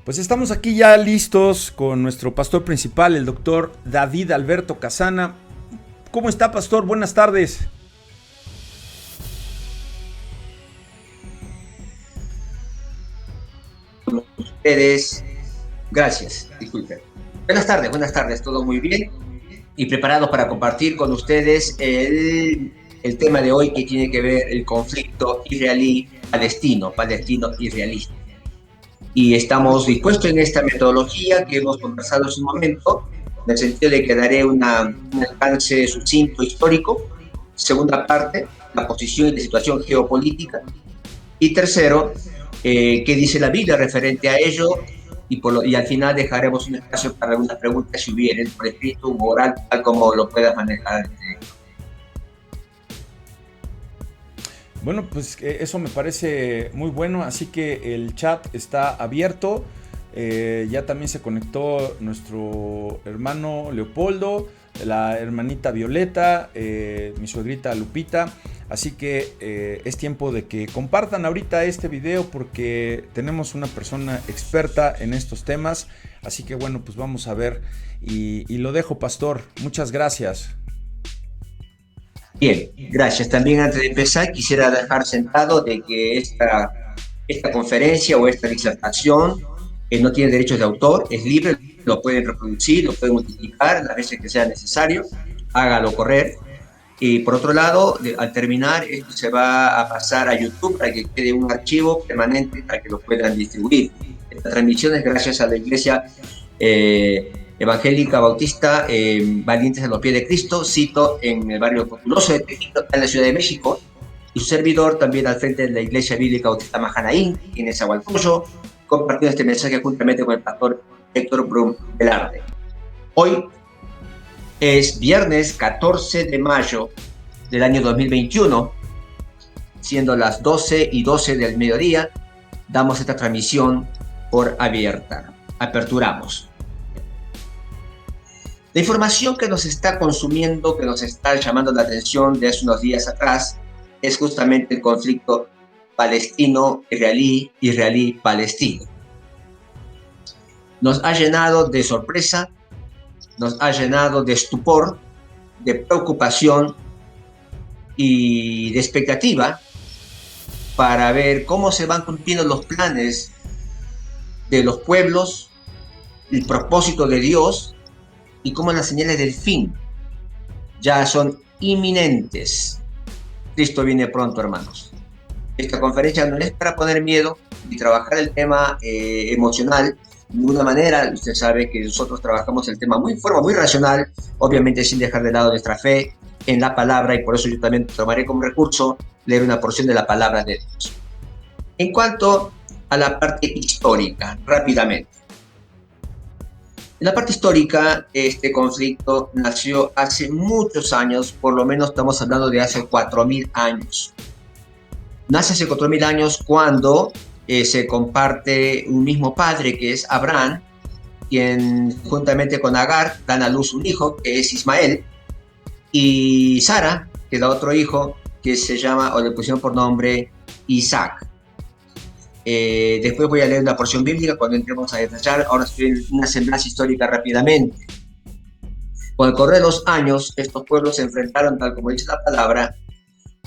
Pues estamos aquí ya listos con nuestro pastor principal, el doctor David Alberto Casana. ¿Cómo está, pastor? Buenas tardes. Ustedes, gracias, disculpen. Buenas tardes, todo muy bien y preparados para compartir con ustedes el tema de hoy que tiene que ver el conflicto palestino-israelí. Y estamos dispuestos en esta metodología que hemos conversado en su momento, en el sentido de que daré un alcance sucinto histórico. Segunda parte, la posición y la situación geopolítica. Y tercero, qué dice la Biblia referente a ello, y al final dejaremos un espacio para algunas preguntas si hubieren, por escrito o oral, tal como lo puedas manejar. Bueno, pues eso me parece muy bueno, así que el chat está abierto. Ya también se conectó nuestro hermano Leopoldo, la hermanita Violeta, mi suegrita Lupita. Así que es tiempo de que compartan ahorita este video porque tenemos una persona experta en estos temas. Así que bueno, pues vamos a ver y lo dejo, pastor. Muchas gracias. Bien, gracias. También antes de empezar quisiera dejar sentado de que esta conferencia o esta disertación no tiene derechos de autor, es libre, lo pueden reproducir, lo pueden multiplicar las veces que sea necesario, hágalo correr. Y por otro lado, al terminar, esto se va a pasar a YouTube para que quede un archivo permanente para que lo puedan distribuir. Esta transmisión es gracias a la Iglesia Evangélica Bautista Valientes a los Pies de Cristo, cito en el barrio populoso de Tejito, en la Ciudad de México, y su servidor también al frente de la Iglesia Bíblica Bautista Mahanaín, en Nezahualcóyotl, compartiendo este mensaje juntamente con el pastor Héctor Brum Velarde. Hoy es viernes 14 de mayo del año 2021, siendo las 12:12 del mediodía, damos esta transmisión por abierta. Aperturamos. La información que nos está consumiendo, que nos está llamando la atención de hace unos días atrás, es justamente el conflicto palestino-israelí, israelí-palestino. Nos ha llenado de sorpresa, nos ha llenado de estupor, de preocupación y de expectativa para ver cómo se van cumpliendo los planes de los pueblos, el propósito de Dios y cómo las señales del fin ya son inminentes. Cristo viene pronto, hermanos. Esta conferencia no es para poner miedo ni trabajar el tema emocional de ninguna manera. Usted sabe que nosotros trabajamos el tema muy forma muy racional, obviamente sin dejar de lado nuestra fe en la palabra, y por eso yo también tomaré como recurso leer una porción de la palabra de Dios. En cuanto a la parte histórica, rápidamente. En la parte histórica, este conflicto nació hace muchos años, por lo menos estamos hablando de hace 4.000 años. Nace hace 4.000 años cuando se comparte un mismo padre, que es Abraham, quien juntamente con Agar dan a luz un hijo, que es Ismael, y Sara, que da otro hijo, que se llama, o le pusieron por nombre, Isaac. Después voy a leer una porción bíblica cuando entremos a detallar. Ahora estoy en una semblanza histórica rápidamente. Con el correr de los años, estos pueblos se enfrentaron, tal como dice la palabra,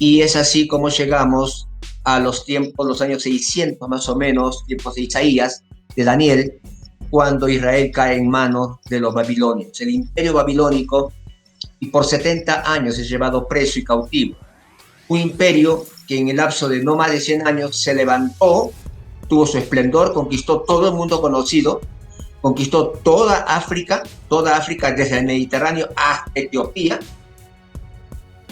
y es así como llegamos a los tiempos, los años 600 más o menos, tiempos de Isaías, de Daniel, cuando Israel cae en manos de los babilonios. El imperio babilónico, y por 70 años es llevado preso y cautivo. Un imperio que en el lapso de no más de 100 años se levantó, tuvo su esplendor, conquistó todo el mundo conocido, conquistó toda África desde el Mediterráneo hasta Etiopía,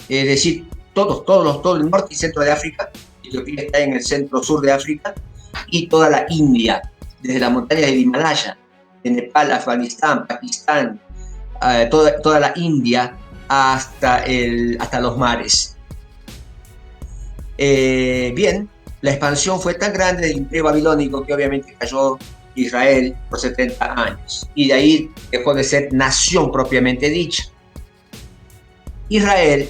es decir, todo el norte y centro de África. Etiopía está en el centro-sur de África, y toda la India, desde las montañas del Himalaya, de Nepal, Afganistán, Pakistán, toda la India hasta los mares. Bien, la expansión fue tan grande del imperio babilónico que obviamente cayó Israel por 70 años, y de ahí dejó de ser nación propiamente dicha. Israel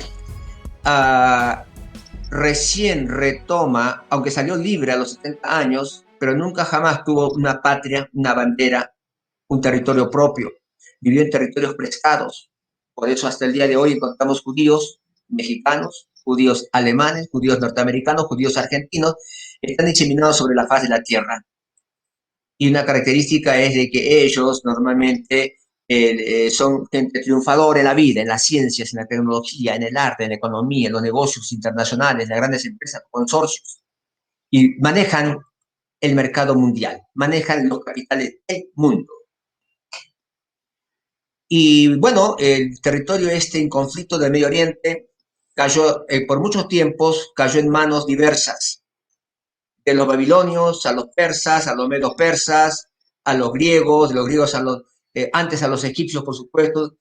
recién retoma, aunque salió libre a los 70 años, pero nunca jamás tuvo una patria, una bandera, un territorio propio. Vivió en territorios prestados. Por eso hasta el día de hoy encontramos judíos mexicanos, judíos alemanes, judíos norteamericanos, judíos argentinos, están diseminados sobre la faz de la tierra. Y una característica es de que ellos normalmente son gente triunfadora en la vida, en las ciencias, en la tecnología, en el arte, en la economía, en los negocios internacionales, en las grandes empresas, consorcios, y manejan el mercado mundial, manejan los capitales del mundo. Y bueno, el territorio este en conflicto del Medio Oriente cayó, por muchos tiempos, cayó en manos diversas, de los babilonios a los persas, a los medos persas, a los griegos antes a los egipcios, por supuesto,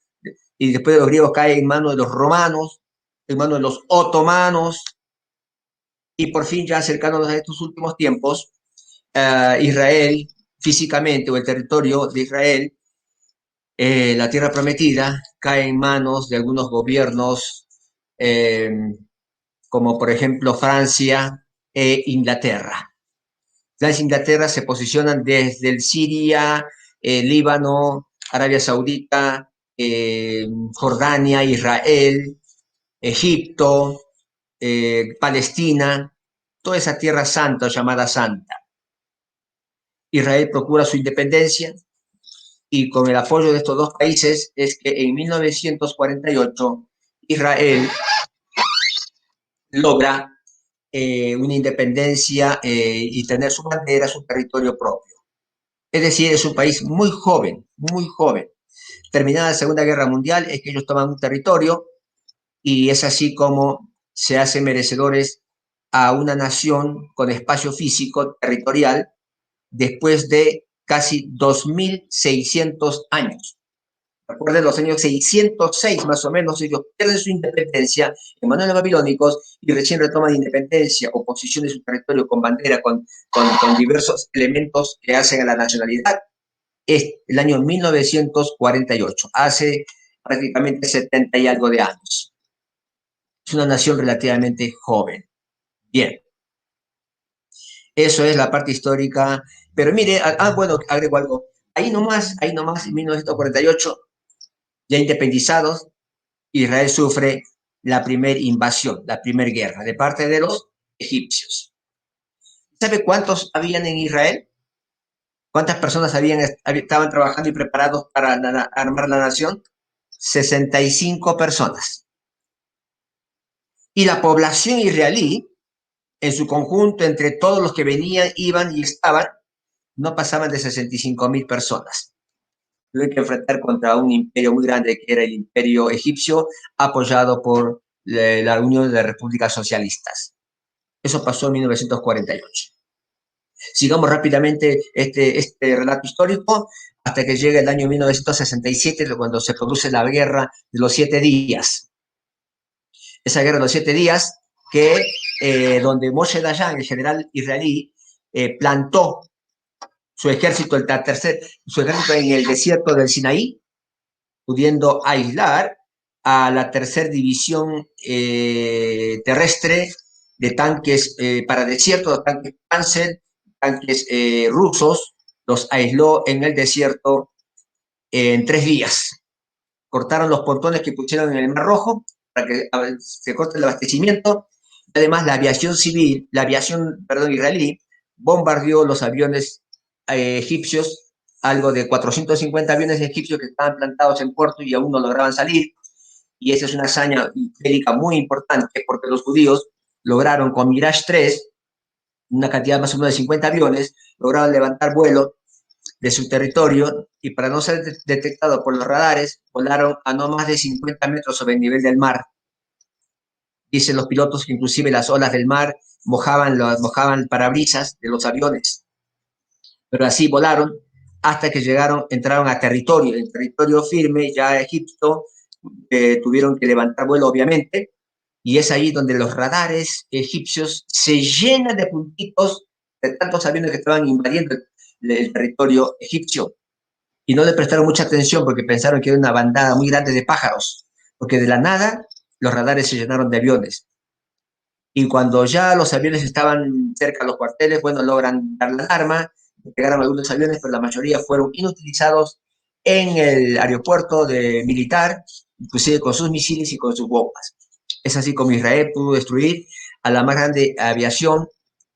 y después de los griegos cae en manos de los romanos, en manos de los otomanos, y por fin ya acercándonos a estos últimos tiempos, Israel físicamente, o el territorio de Israel, la tierra prometida, cae en manos de algunos gobiernos, eh, como por ejemplo Francia e Inglaterra. Francia e Inglaterra se posicionan desde el Siria, Líbano, Arabia Saudita, Jordania, Israel, Egipto, Palestina, toda esa tierra santa llamada santa. Israel procura su independencia y con el apoyo de estos dos países es que en 1948 Israel logra una independencia y tener su bandera, su territorio propio. Es decir, es un país muy joven, muy joven. Terminada la Segunda Guerra Mundial es que ellos toman un territorio y es así como se hacen merecedores a una nación con espacio físico territorial después de casi 2.600 años. Recuerden, los años 606 más o menos, ellos pierden su independencia en manos de los babilónicos y recién retoman independencia o posición de su territorio con bandera, con diversos elementos que hacen a la nacionalidad. Es el año 1948, hace prácticamente 70 y algo de años. Es una nación relativamente joven. Bien, eso es la parte histórica. Pero mire, bueno, agrego algo. Ahí nomás, en 1948, ya independizados, Israel sufre la primera invasión, la primera guerra de parte de los egipcios. ¿Sabe cuántos habían en Israel? ¿Cuántas personas estaban trabajando y preparados para armar la nación? 65 personas. Y la población israelí, en su conjunto, entre todos los que venían, iban y estaban, no pasaban de 65.000 personas. Tuve que enfrentar contra un imperio muy grande que era el imperio egipcio, apoyado por la Unión de Repúblicas Socialistas. Eso pasó en 1948. Sigamos rápidamente este relato histórico hasta que llega el año 1967, cuando se produce la guerra de los 7 días. Esa guerra de los 7 días donde Moshe Dayan, el general israelí, plantó su ejército en el desierto del Sinaí, pudiendo aislar a la tercera división terrestre de tanques para desierto, tanques Panzer, tanques rusos, los aisló en el desierto en 3 días. Cortaron los pontones que pusieron en el Mar Rojo para que se corte el abastecimiento. Además, la aviación israelí bombardeó los aviones egipcios, algo de 450 aviones egipcios que estaban plantados en puerto y aún no lograban salir. Y esa es una hazaña bélica muy importante porque los judíos lograron con Mirage 3, una cantidad más o menos de 50 aviones, lograron levantar vuelo de su territorio y para no ser detectado por los radares, volaron a no más de 50 metros sobre el nivel del mar. Dicen los pilotos que inclusive las olas del mar mojaban parabrisas de los aviones. Pero así volaron hasta que entraron a territorio, en territorio firme, ya Egipto, tuvieron que levantar vuelo obviamente, y es ahí donde los radares egipcios se llenan de puntitos de tantos aviones que estaban invadiendo el territorio egipcio. Y no le prestaron mucha atención porque pensaron que era una bandada muy grande de pájaros, porque de la nada los radares se llenaron de aviones. Y cuando ya los aviones estaban cerca de los cuarteles, bueno, logran dar la alarma, llegaron algunos aviones, pero la mayoría fueron inutilizados en el aeropuerto militar, inclusive con sus misiles y con sus bombas. Es así como Israel pudo destruir a la más grande aviación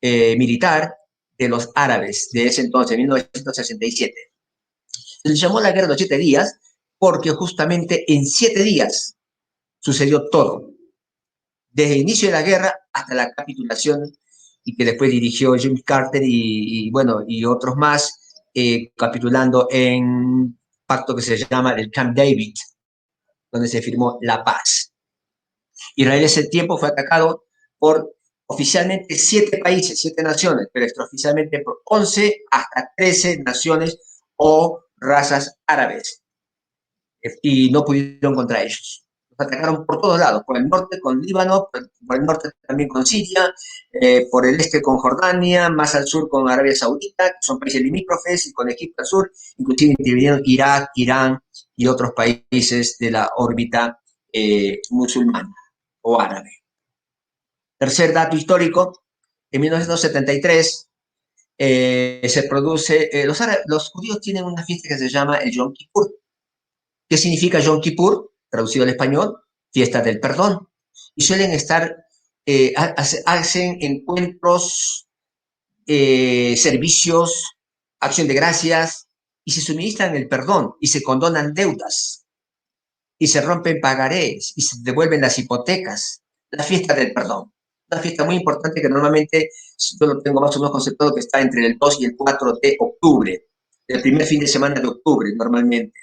militar de los árabes de ese entonces, 1967. Se le llamó la guerra de los 7 días porque justamente en 7 días sucedió todo, desde el inicio de la guerra hasta la capitulación, y que después dirigió Jimmy Carter bueno, y otros más, capitulando en pacto que se llama el Camp David, donde se firmó la paz. Israel ese tiempo fue atacado por oficialmente 7 países, 7 naciones, pero extraoficialmente por 11 hasta 13 naciones o razas árabes, y no pudieron contra ellos. Los atacaron por todos lados, por el norte con Líbano, por el norte también con Siria, por el este con Jordania, más al sur con Arabia Saudita, que son países limítrofes, y con Egipto al sur, inclusive intervinieron Irak, Irán y otros países de la órbita musulmana o árabe. Tercer dato histórico, en 1973 se produce, los judíos tienen una fiesta que se llama el Yom Kippur. ¿Qué significa Yom Kippur? Traducido al español, fiesta del perdón. Y suelen estar, hacen encuentros, servicios, acción de gracias, y se suministran el perdón, y se condonan deudas, y se rompen pagarés, y se devuelven las hipotecas. La fiesta del perdón. Una fiesta muy importante que normalmente yo lo tengo más o menos conceptuado, que está entre el 2 y el 4 de octubre, el primer fin de semana de octubre normalmente.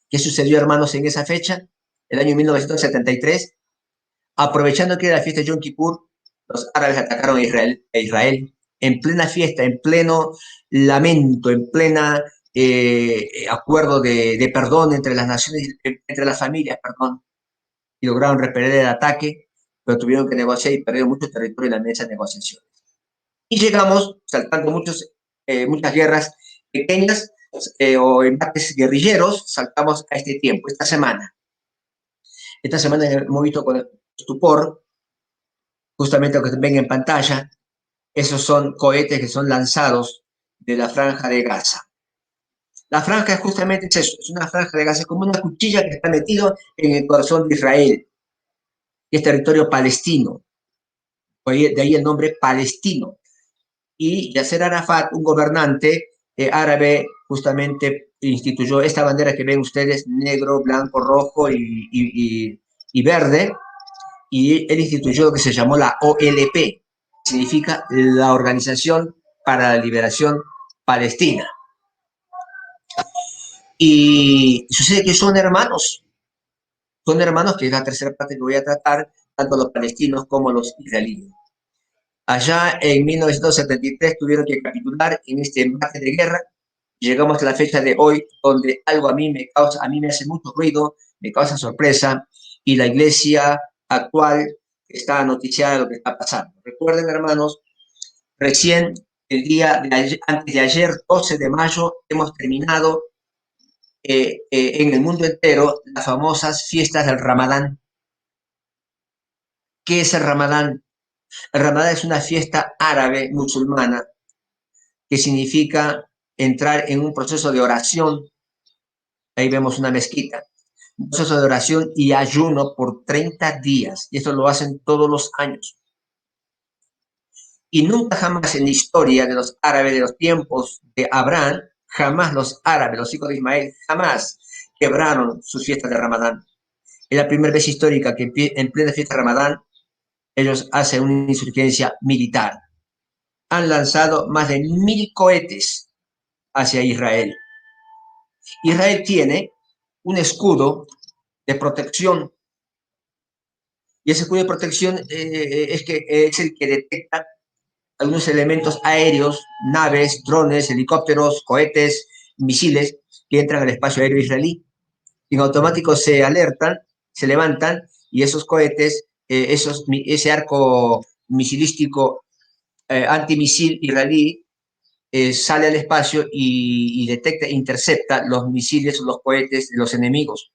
¿Qué sucedió, hermanos, en esa fecha? El año 1973, aprovechando que era la fiesta de Yom Kippur, los árabes atacaron a Israel en plena fiesta, en pleno lamento, en plena acuerdo de perdón entre las naciones, entre las familias, perdón, y lograron repeler el ataque, pero tuvieron que negociar y perdieron mucho territorio en la mesa de negociaciones. Y llegamos, saltando muchas guerras pequeñas o embates guerrilleros, saltamos a este tiempo, esta semana. Esta semana hemos visto con estupor, justamente lo que ven en pantalla, esos son cohetes que son lanzados de la franja de Gaza. La franja es justamente eso, es una franja de Gaza, es como una cuchilla que está metido en el corazón de Israel, que es territorio palestino, de ahí el nombre palestino. Y Yasser Arafat, un gobernante árabe, justamente instituyó esta bandera que ven ustedes, negro, blanco, rojo y verde, y él instituyó lo que se llamó la OLP, significa la Organización para la Liberación Palestina. Y sucede que son hermanos, que es la tercera parte que voy a tratar, tanto los palestinos como los israelíes. Allá en 1973 tuvieron que capitular en este embate de guerra. Llegamos a la fecha de hoy, donde algo a mí me hace mucho ruido, me causa sorpresa, y la iglesia actual está noticiada de lo que está pasando. Recuerden, hermanos, recién el día de ayer, antes de ayer, 12 de mayo, hemos terminado en el mundo entero las famosas fiestas del Ramadán. ¿Qué es el Ramadán? El Ramadán es una fiesta árabe musulmana que significa entrar en un proceso de oración. Ahí vemos una mezquita. Un proceso de oración y ayuno por 30 días. Y esto lo hacen todos los años. Y nunca jamás en la historia de los árabes, de los tiempos de Abraham, jamás los árabes, los hijos de Ismael, jamás quebraron sus fiestas de Ramadán. Es la primera vez histórica que en plena fiesta de Ramadán ellos hacen una insurgencia militar. Han lanzado más de 1000 cohetes hacia Israel. Israel tiene un escudo de protección, y ese escudo de protección es el que detecta algunos elementos aéreos, naves, drones, helicópteros, cohetes, misiles que entran al espacio aéreo israelí. En automático se alertan, se levantan, y esos cohetes, ese arco misilístico antimisil israelí sale al espacio y detecta, intercepta los misiles o los cohetes de los enemigos.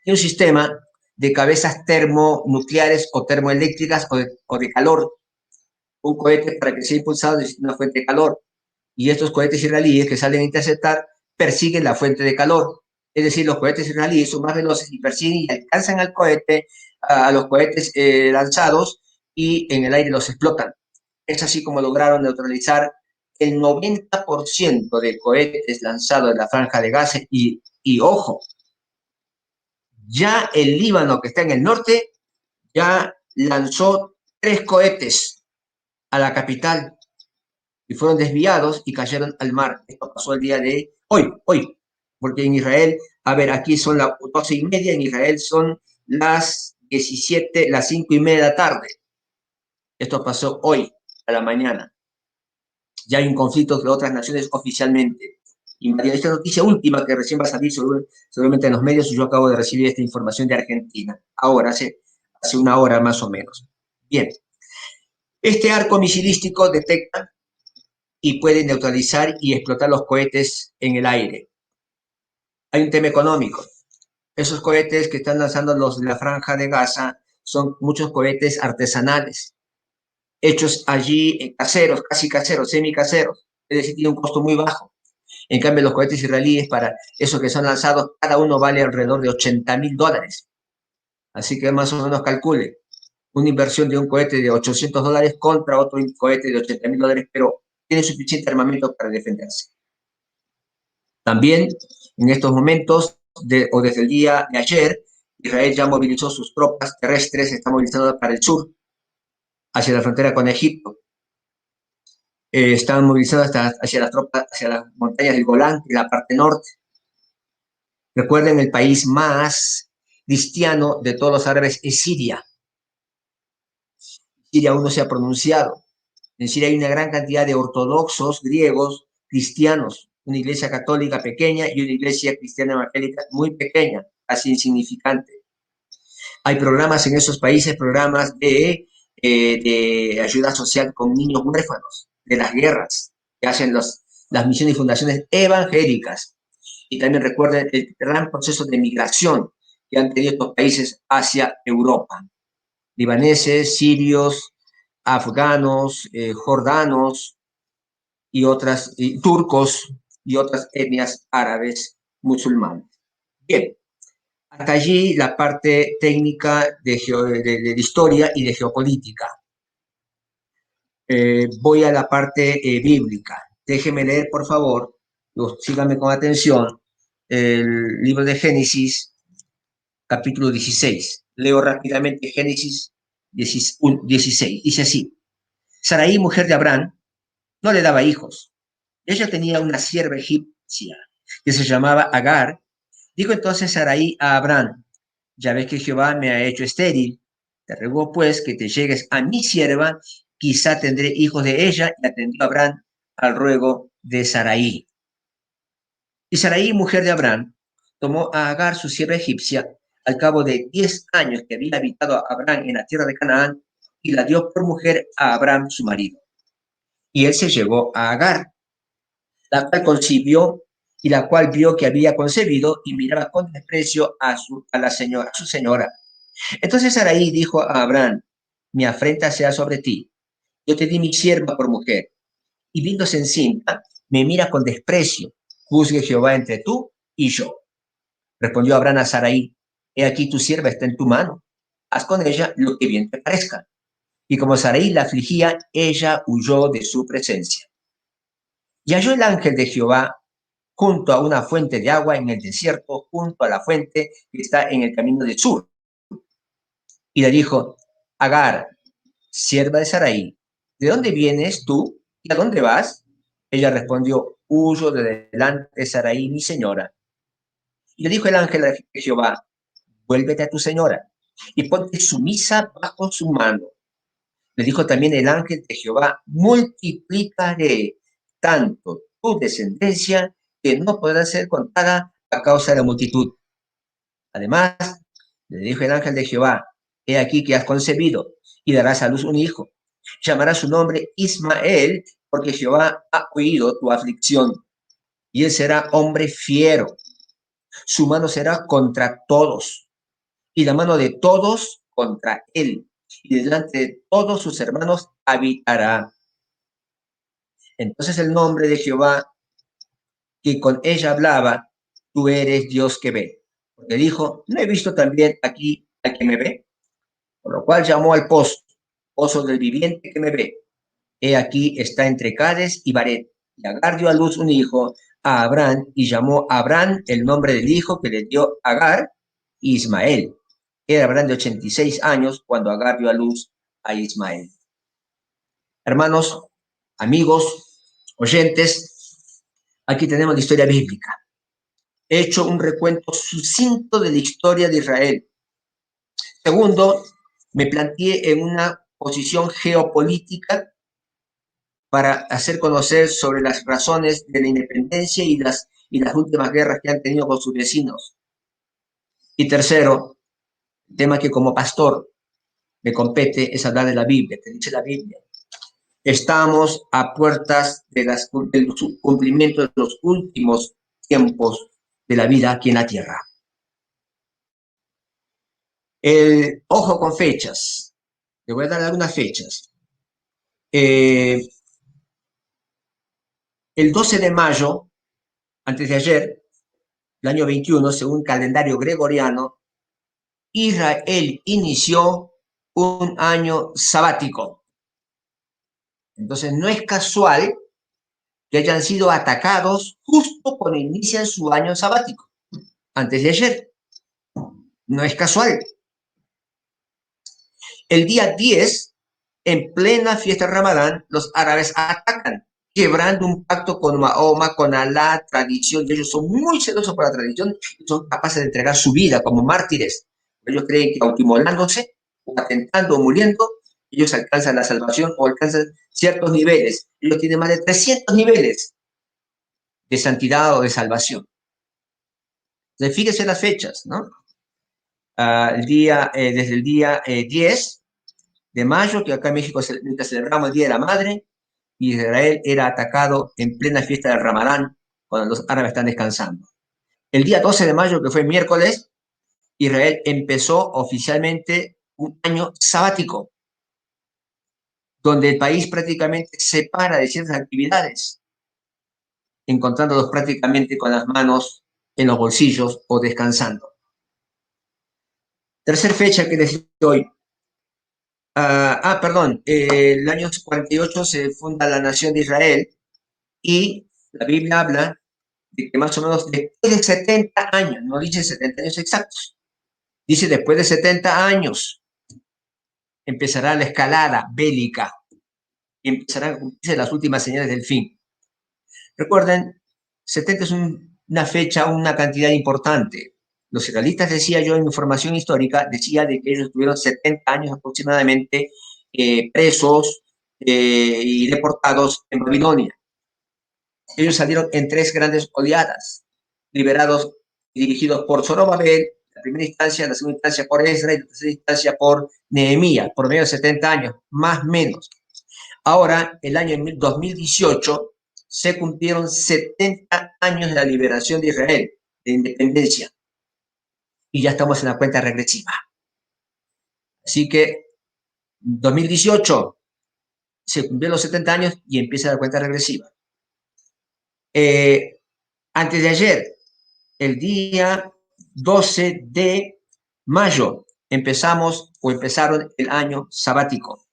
Y un sistema de cabezas termonucleares o termoeléctricas o de calor. Un cohete para que sea impulsado necesita una fuente de calor. Y estos cohetes israelíes que salen a interceptar persiguen la fuente de calor. Es decir, los cohetes israelíes son más veloces y persiguen y alcanzan al cohete, a los cohetes lanzados, y en el aire los explotan. Es así como lograron neutralizar el 90% de cohetes lanzados en la franja de Gaza. Y ojo, ya el Líbano, que está en el norte, ya lanzó 3 cohetes a la capital y fueron desviados y cayeron al mar. Esto pasó el día de hoy, porque en Israel, a ver, aquí son las 12:30, en Israel son las 17, las 5:30 de la tarde. Esto pasó hoy a la mañana. Ya hay un conflicto entre otras naciones oficialmente. Y María, esta noticia última que recién va a salir seguramente en los medios, yo acabo de recibir esta información de Argentina, ahora, hace 1 hora más o menos. Bien, este arco misilístico detecta y puede neutralizar y explotar los cohetes en el aire. Hay un tema económico. Esos cohetes que están lanzando los de la Franja de Gaza son muchos cohetes artesanales, hechos allí caseros, casi caseros, semicaseros, es decir, tiene un costo muy bajo. En cambio, los cohetes israelíes, para esos que son lanzados, cada uno vale alrededor de $80.000. Así que más o menos calcule una inversión de un cohete de $800 contra otro cohete de $80.000, pero tiene suficiente armamento para defenderse. También, en estos momentos, o desde el día de ayer, Israel ya movilizó sus tropas terrestres, está movilizando para el sur, hacia la frontera con Egipto. Están movilizados hacia las tropas, hacia las montañas del Golán, en la parte norte. Recuerden, el país más cristiano de todos los árabes es Siria. Siria aún no se ha pronunciado. En Siria hay una gran cantidad de ortodoxos griegos cristianos, una iglesia católica pequeña y una iglesia cristiana evangélica muy pequeña, casi insignificante. Hay programas en esos países, programas de ayuda social con niños huérfanos de las guerras, que hacen las misiones y fundaciones evangélicas. Y también recuerden el gran proceso de migración que han tenido estos países hacia Europa. Libaneses, sirios, afganos, jordanos y turcos y otras etnias árabes musulmanes. Bien, hasta allí la parte técnica de historia y de geopolítica. Voy a la parte bíblica. Déjeme leer, por favor, síganme con atención, el libro de Génesis, capítulo 16. Leo rápidamente Génesis 16. Dice así: Sarai, mujer de Abraham, no le daba hijos. Ella tenía una sierva egipcia que se llamaba Agar. Dijo entonces Sarai a Abraham: ya ves que Jehová me ha hecho estéril. Te ruego pues que te llegues a mi sierva, quizá tendré hijos de ella. Y atendió Abraham al ruego de Sarai. Y Sarai, mujer de Abraham, tomó a Agar, su sierva egipcia, al cabo de 10 años que había habitado Abraham en la tierra de Canaán, y la dio por mujer a Abraham, su marido. Y él se llegó a Agar, la cual concibió, y la cual vio que había concebido, y miraba con desprecio a su señora. Entonces Sarai dijo a Abraham: mi afrenta sea sobre ti. Yo te di mi sierva por mujer, y viéndose encinta, me mira con desprecio. Juzgue Jehová entre tú y yo. Respondió Abraham a Sarai: he aquí tu sierva está en tu mano. Haz con ella lo que bien te parezca. Y como Sarai la afligía, ella huyó de su presencia. Y halló el ángel de Jehová junto a una fuente de agua en el desierto, junto a la fuente que está en el camino del sur. Y le dijo: Agar, sierva de Sarai, ¿de dónde vienes tú y a dónde vas? Ella respondió: huyo de delante de Sarai, mi señora. Y le dijo el ángel de Jehová: vuélvete a tu señora y ponte sumisa bajo su mano. Le dijo también el ángel de Jehová: multiplicaré tanto tu descendencia que no podrá ser contada a causa de la multitud. Además, le dijo el ángel de Jehová: he aquí que has concebido y darás a luz un hijo. Llamará su nombre Ismael, porque Jehová ha oído tu aflicción. Y él será hombre fiero. Su mano será contra todos, y la mano de todos contra él, y delante de todos sus hermanos habitará. Entonces el nombre de Jehová, que con ella hablaba, tú eres Dios que ve. Porque dijo, ¿no he visto también aquí al que me ve? Por lo cual llamó al pozo, pozo del viviente que me ve. He aquí está entre Cades y Baret. Y Agar dio a luz un hijo a Abraham y llamó a Abraham el nombre del hijo que le dio Agar, Ismael. Era Abraham de 86 años cuando Agar dio a luz a Ismael. Hermanos, amigos, oyentes, aquí tenemos la historia bíblica. He hecho un recuento sucinto de la historia de Israel. Segundo, me planteé en una posición geopolítica para hacer conocer sobre las razones de la independencia y las últimas guerras que han tenido con sus vecinos. Y tercero, el tema que como pastor me compete es hablar de la Biblia, que dice la Biblia. Estamos a puertas del cumplimiento de los últimos tiempos de la vida aquí en la tierra. Ojo con fechas. Le voy a dar algunas fechas. El 12 de mayo, antes de ayer, el año 21, según calendario gregoriano, Israel inició un año sabático. Entonces no es casual que hayan sido atacados justo cuando inician su año sabático, antes de ayer. No es casual. El día 10, en plena fiesta de Ramadán, los árabes atacan, quebrando un pacto con Mahoma, con Alá, tradición. Ellos son muy celosos por la tradición y son capaces de entregar su vida como mártires. Ellos creen que autoinmolándose, o atentando o muriendo, ellos alcanzan la salvación o alcanzan ciertos niveles. Ellos tienen más de 300 niveles de santidad o de salvación. Entonces, fíjense las fechas, ¿no? Desde el día 10 de mayo, que acá en México celebramos el Día de la Madre, y Israel era atacado en plena fiesta del Ramadán, cuando los árabes están descansando. El día 12 de mayo, que fue miércoles, Israel empezó oficialmente un año sabático, donde el país prácticamente se para de ciertas actividades, encontrándolos prácticamente con las manos en los bolsillos o descansando. Tercer fecha que les doy. Perdón, el año 48 se funda la nación de Israel y la Biblia habla de que más o menos después de 70 años, no dice 70 años exactos, dice después de 70 años empezará la escalada bélica y empezarán a cumplirse las últimas señales del fin. Recuerden, 70 es una fecha, una cantidad importante. Los israelitas, decía yo en mi formación histórica, decía de que ellos tuvieron 70 años aproximadamente presos y deportados en Babilonia. Ellos salieron en 3 grandes oleadas, liberados y dirigidos por Zorobabel, la primera instancia, la segunda instancia por Ezra y la tercera instancia por Nehemías, por medio de 70 años, más o menos. Ahora, el año 2018, se cumplieron 70 años de la liberación de Israel, de independencia, y ya estamos en la cuenta regresiva. Así que 2018 se cumplieron los 70 años y empieza la cuenta regresiva. Antes de ayer, el día 12 de mayo, empezaron el año sabático.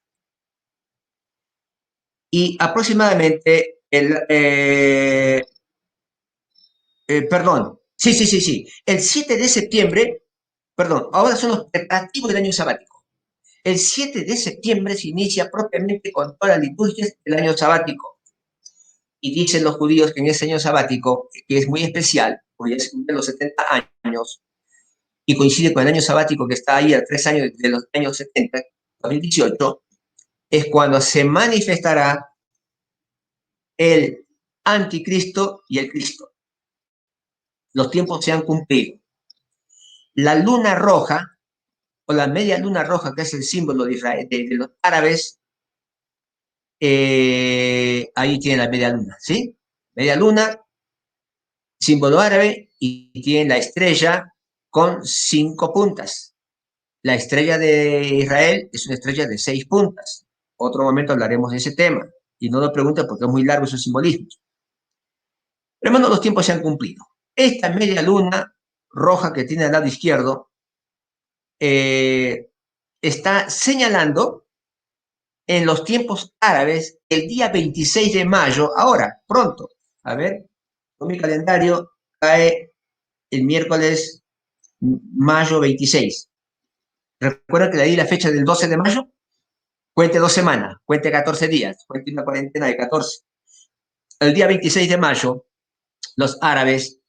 Y aproximadamente el 7 de septiembre, ahora son los preparativos del año sabático. El 7 de septiembre se inicia propiamente con todas las liturgias del año sabático. Y dicen los judíos que en ese año sabático, que es muy especial, porque ya se cumplen los 70 años, y coincide con el año sabático que está ahí a 3 años de los años 70, 2018, es cuando se manifestará el anticristo y el Cristo. Los tiempos se han cumplido. La luna roja, o la media luna roja, que es el símbolo de Israel, de los árabes, ahí tiene la media luna, ¿sí? Media luna, símbolo árabe, y tiene la estrella con 5 puntas. La estrella de Israel es una estrella de 6 puntas. Otro momento hablaremos de ese tema. Y no lo pregunten porque es muy largo esos simbolismos. Pero hermano, los tiempos se han cumplido. Esta media luna roja que tiene al lado izquierdo está señalando en los tiempos árabes el día 26 de mayo, ahora, pronto. A ver, con mi calendario cae el miércoles mayo 26. Recuerda que le di la fecha del 12 de mayo. Cuente 2 semanas, cuente 14 días, cuente una cuarentena de 14. El día 26 de mayo, los árabes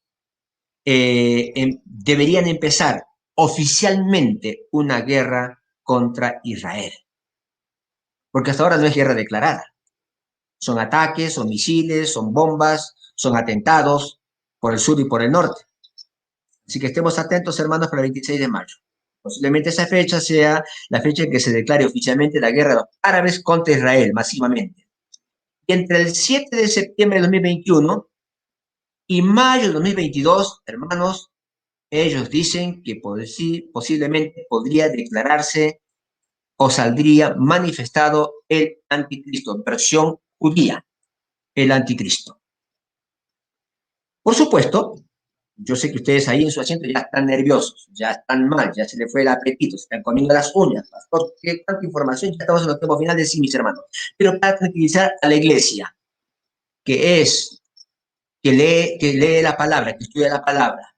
deberían empezar oficialmente una guerra contra Israel. Porque hasta ahora no es guerra declarada. Son ataques, son misiles, son bombas, son atentados por el sur y por el norte. Así que estemos atentos, hermanos, para el 26 de mayo. Posiblemente esa fecha sea la fecha en que se declare oficialmente la guerra de los árabes contra Israel, masivamente. Y entre el 7 de septiembre de 2021 y mayo de 2022, hermanos, ellos dicen que posiblemente podría declararse o saldría manifestado el anticristo, versión judía, el anticristo. Por supuesto, yo sé que ustedes ahí en su asiento ya están nerviosos, ya están mal, ya se les fue el apetito, se están comiendo las uñas. Pastor, qué tanta información, ya estamos en los tiempos finales, sí, mis hermanos. Pero para tranquilizar a la iglesia, que lee la palabra, que estudia la palabra,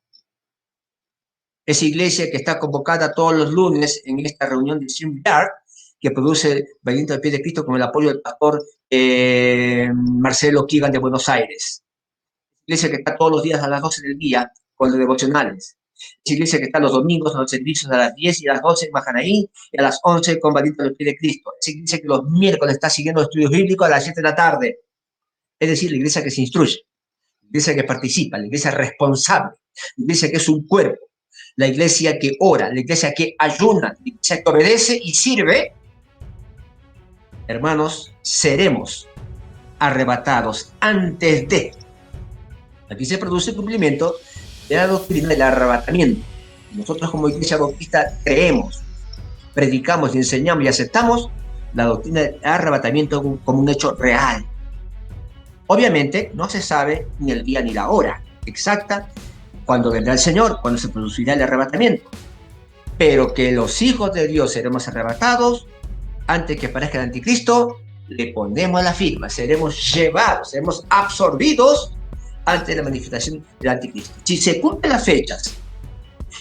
esa iglesia que está convocada todos los lunes en esta reunión de StreamYard, que produce Valiente al Pie de Cristo con el apoyo del pastor Marcelo Kigan de Buenos Aires. Iglesia que está todos los días a las 12 del día con los devocionales. Esa iglesia que está los domingos en los servicios a las 10 y a las 12 en Mahanaí y a las 11 con Valiente al Pie de Cristo. Esa iglesia que los miércoles está siguiendo los estudios bíblicos a las 7 de la tarde. Es decir, la iglesia que se instruye, la iglesia que participa, la iglesia responsable, la iglesia que es un cuerpo, la iglesia que ora, la iglesia que ayuna, la iglesia que obedece y sirve. Hermanos, seremos arrebatados antes de. Aquí se produce el cumplimiento de la doctrina del arrebatamiento. Nosotros como iglesia bautista creemos, predicamos y enseñamos y aceptamos la doctrina del arrebatamiento como un hecho real. Obviamente no se sabe ni el día ni la hora exacta cuando vendrá el Señor, cuando se producirá el arrebatamiento. Pero que los hijos de Dios seremos arrebatados antes que aparezca el anticristo, le ponemos la firma, seremos llevados, seremos absorbidos ante la manifestación del anticristo. Si se cumplen las fechas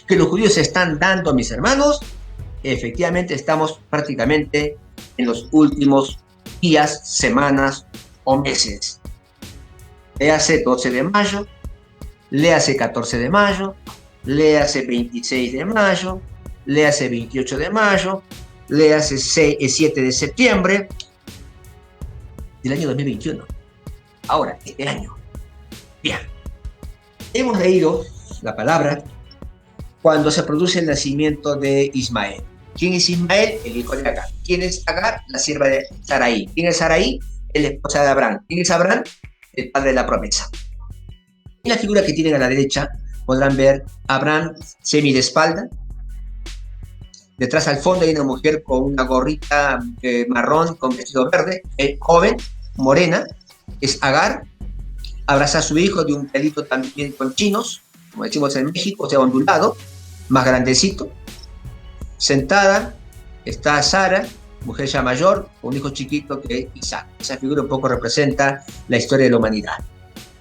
que los judíos están dando, mis hermanos, efectivamente estamos prácticamente en los últimos días, semanas o meses. Léase 12 de mayo, léase 14 de mayo, léase 26 de mayo, léase 28 de mayo, léase 7 de septiembre del año 2021. Ahora, este año. Bien, hemos leído la palabra cuando se produce el nacimiento de Ismael. ¿Quién es Ismael? El hijo de Agar. ¿Quién es Agar? La sierva de Sarai. ¿Quién es Sarai? La esposa de Abraham. ¿Quién es Abraham? El padre de la promesa. En la figura que tienen a la derecha podrán ver a Abraham semi de espalda. Detrás al fondo hay una mujer con una gorrita marrón con vestido verde, joven, morena, es Agar. Abraza a su hijo de un pelito también con chinos, como decimos en México, o sea, ondulado, más grandecito. Sentada está Sara, mujer ya mayor, con un hijo chiquito que es Isaac. Esa figura un poco representa la historia de la humanidad.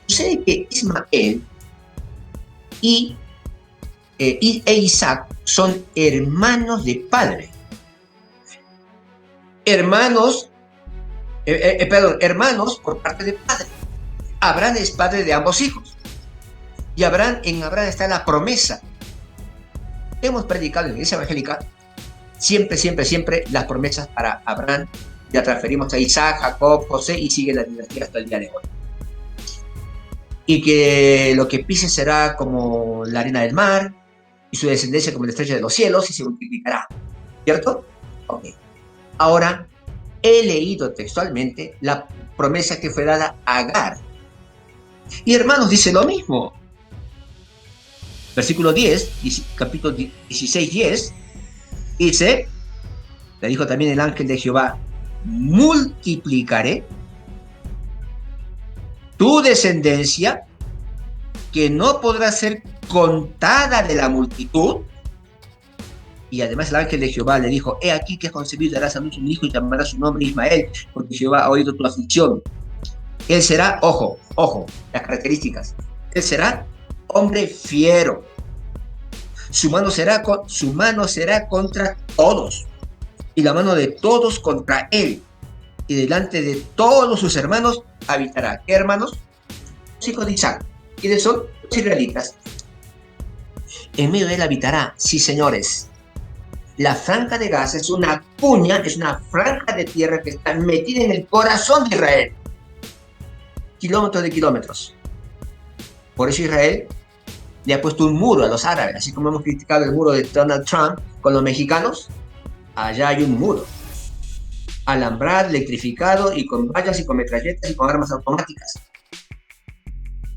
Sucede que Ismael e Isaac son hermanos de padre. Hermanos por parte de padre. Abraham es padre de ambos hijos. Y en Abraham está la promesa. Hemos predicado en la iglesia evangélica siempre las promesas para Abraham. Ya transferimos a Isaac, Jacob, José y sigue la dinastía hasta el día de hoy. Y que lo que pise será como la arena del mar y su descendencia como la estrella de los cielos y se multiplicará. ¿Cierto? Ok. Ahora, he leído textualmente la promesa que fue dada a Agar. Y hermanos, dice lo mismo. Versículo 10, capítulo 16, 10. Dice, le dijo también el ángel de Jehová, multiplicaré tu descendencia, que no podrá ser contada de la multitud. Y además el ángel de Jehová le dijo, he aquí que has concebido, darás a luz un hijo y llamarás su nombre Ismael, porque Jehová ha oído tu aflicción. Él será, ojo, las características, él será hombre fiero. Su mano será contra todos, y la mano de todos contra él. Y delante de todos sus hermanos habitará. ¿Qué hermanos? Los hijos de Isaac. ¿Quiénes son? Los israelitas. En medio de él habitará. Sí, señores. La franja de Gaza es una cuña, es una franja de tierra que está metida en el corazón de Israel. Kilómetros de kilómetros. Por eso Israel le ha puesto un muro a los árabes. Así como hemos criticado el muro de Donald Trump con los mexicanos, allá hay un muro. Alambrado, electrificado y con vallas y con metralletas y con armas automáticas.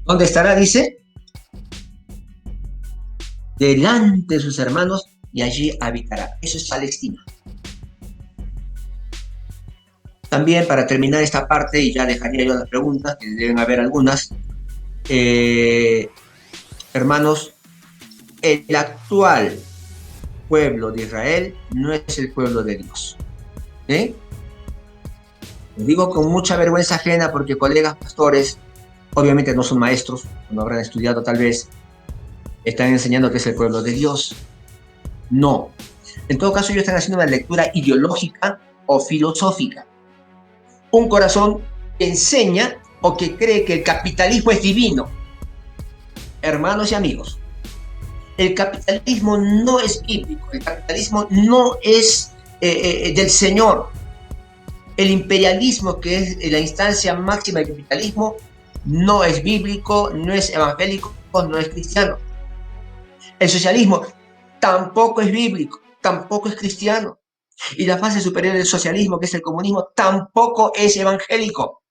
¿Dónde estará? Dice, delante de sus hermanos, y allí habitará. Eso es Palestina. También, para terminar esta parte, y ya dejaría yo las preguntas, que deben haber algunas, hermanos, el actual pueblo de Israel no es el pueblo de Dios. Lo digo con mucha vergüenza ajena porque colegas pastores, obviamente no son maestros, no habrán estudiado tal vez, están enseñando que es el pueblo de Dios. No. En todo caso, ellos están haciendo una lectura ideológica o filosófica. Un corazón que enseña o que cree que el capitalismo es divino. Hermanos y amigos, el capitalismo no es bíblico, el capitalismo no es del Señor. El imperialismo, que es la instancia máxima del capitalismo, no es bíblico, no es evangélico, no es cristiano. El socialismo tampoco es bíblico, tampoco es cristiano. Y la fase superior del socialismo, que es el comunismo, tampoco es evangélico.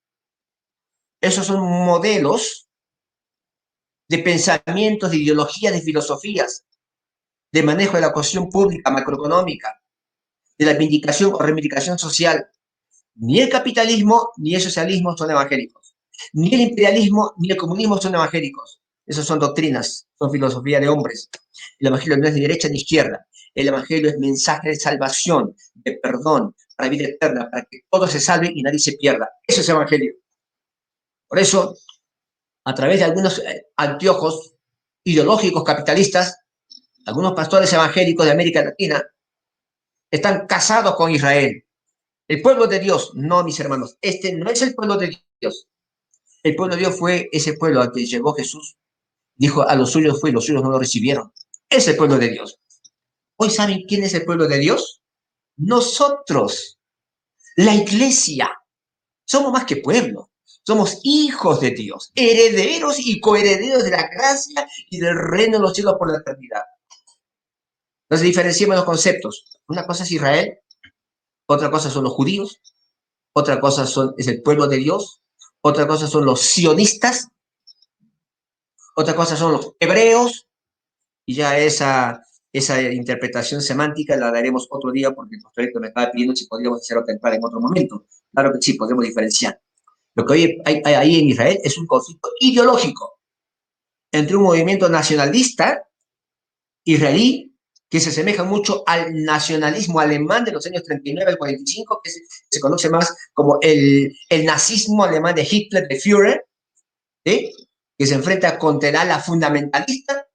Esos son modelos de pensamientos, de ideologías, de filosofías, de manejo de la cuestión pública, macroeconómica, de la vindicación o reivindicación social. Ni el capitalismo ni el socialismo son evangélicos. Ni el imperialismo ni el comunismo son evangélicos. Esas son doctrinas, son filosofía de hombres. El evangelio no es ni derecha ni izquierda. El evangelio es mensaje de salvación, de perdón, para vida eterna, para que todos se salven y nadie se pierda. Eso es evangelio. Por eso, a través de algunos anteojos ideológicos capitalistas, algunos pastores evangélicos de América Latina están casados con Israel. El pueblo de Dios, no, mis hermanos, este no es el pueblo de Dios. El pueblo de Dios fue ese pueblo al que llegó Jesús. Dijo, a los suyos fue y los suyos no lo recibieron. Es el pueblo de Dios. ¿Hoy saben quién es el pueblo de Dios? Nosotros, la iglesia. Somos más que pueblo. Somos hijos de Dios, herederos y coherederos de la gracia y del reino de los cielos por la eternidad. Entonces diferenciemos los conceptos. Una cosa es Israel, otra cosa son los judíos, otra cosa es el pueblo de Dios, otra cosa son los sionistas, otra cosa son los hebreos, y ya esa interpretación semántica la daremos otro día porque el pastor me estaba pidiendo si podríamos hacerlo temprano en otro momento. Claro que sí, podemos diferenciar. Lo que hoy hay ahí en Israel es un conflicto ideológico entre un movimiento nacionalista israelí que se asemeja mucho al nacionalismo alemán de los años 39 al 45, que se conoce más como el nazismo alemán de Hitler, de Führer, ¿sí? Que se enfrenta contra el ala fundamentalista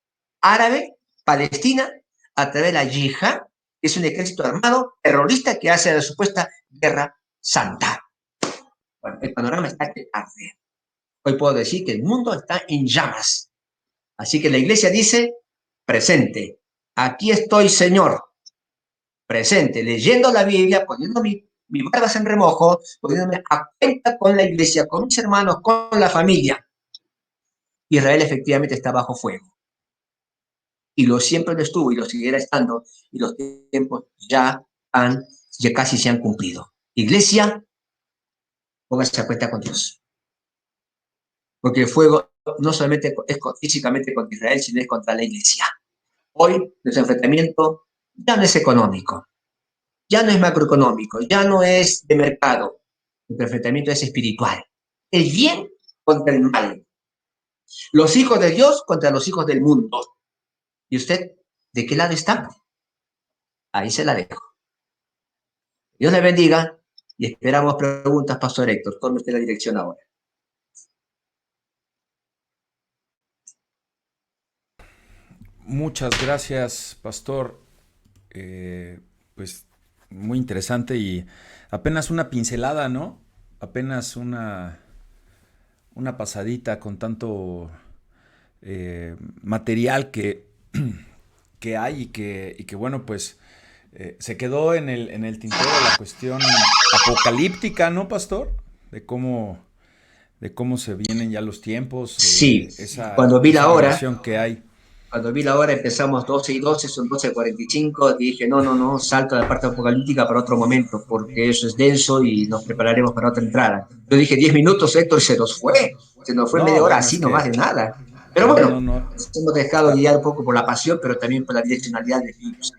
árabe, Palestina, a través de la yihad, que es un ejército armado terrorista que hace la supuesta guerra santa. Bueno, el panorama está que arde. Hoy puedo decir que el mundo está en llamas. Así que la iglesia dice, presente, aquí estoy, Señor, presente, leyendo la Biblia, poniendo mi barbas en remojo, poniéndome a cuenta con la iglesia, con mis hermanos, con la familia. Israel efectivamente está bajo fuego. Y siempre lo estuvo y lo seguirá estando, y los tiempos ya casi se han cumplido. Iglesia, póngase a cuenta con Dios. Porque el fuego no solamente es físicamente contra Israel, sino es contra la iglesia. Hoy, nuestro enfrentamiento ya no es económico, ya no es macroeconómico, ya no es de mercado. El enfrentamiento es espiritual. El bien contra el mal. Los hijos de Dios contra los hijos del mundo. ¿Y usted de qué lado está? Ahí se la dejo. Dios le bendiga y esperamos preguntas, Pastor Héctor. Tome usted la dirección ahora. Muchas gracias, Pastor. Pues muy interesante y apenas una pincelada, ¿no? Apenas una pasadita con tanto material que hay y que bueno, pues se quedó en el tintero la cuestión apocalíptica, ¿no, Pastor? De cómo se vienen ya los tiempos, Sí, esa, cuando vi esa la hora, relación que hay. empezamos 12 y 12, son 12:45. Dije, no, no, no, salto a la parte apocalíptica para otro momento, porque eso es denso y nos prepararemos para otra entrada. Yo dije 10 minutos, Héctor, se nos fue No, media hora bueno, es así, no más que de nada. Pero no, no, bueno, no. nos hemos dejado guiar un poco por la pasión, pero también por la direccionalidad de Dios.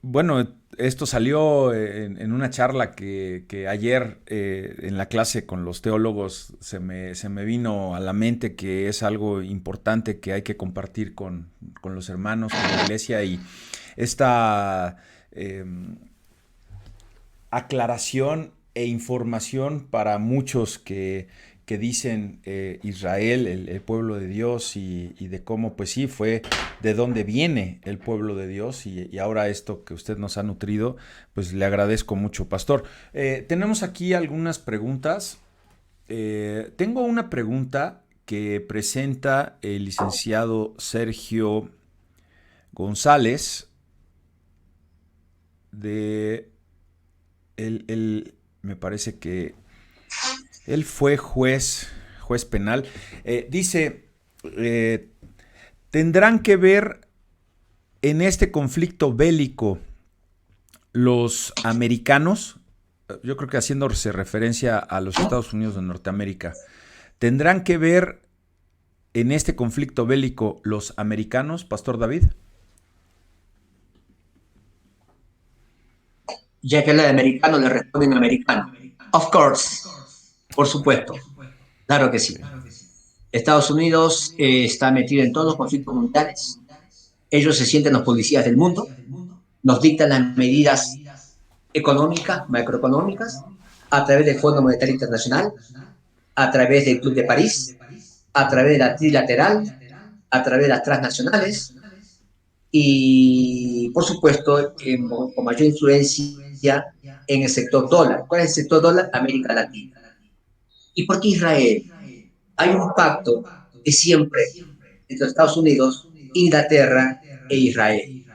Bueno, esto salió en una charla que ayer en la clase con los teólogos se me vino a la mente que es algo importante que hay que compartir con los hermanos, con la iglesia y esta eh, aclaración e información para muchos que dicen Israel, el pueblo de Dios y de cómo pues sí fue de dónde viene el pueblo de Dios y ahora esto que usted nos ha nutrido, pues le agradezco mucho, Pastor. Tenemos aquí algunas preguntas. Tengo una pregunta que presenta el licenciado Sergio González de me parece que él fue juez penal. Dice, eh, ¿tendrán que ver en este conflicto bélico los americanos? Yo creo que haciéndose referencia a los Estados Unidos de Norteamérica. ¿Tendrán que ver en este conflicto bélico los americanos, Pastor David? Ya que el americano le responden americano. Of course, por supuesto, claro que sí. Estados Unidos está metido en todos los conflictos mundiales. Ellos se sienten los policías del mundo, nos dictan las medidas económicas, macroeconómicas, a través del Fondo Monetario Internacional, a través del Club de París, a través de la trilateral, a través de las transnacionales y, por supuesto, con mayor influencia en el sector dólar. ¿Cuál es el sector dólar? América Latina. ¿Y por qué Israel? Hay un pacto de siempre entre Estados Unidos, Inglaterra e Israel.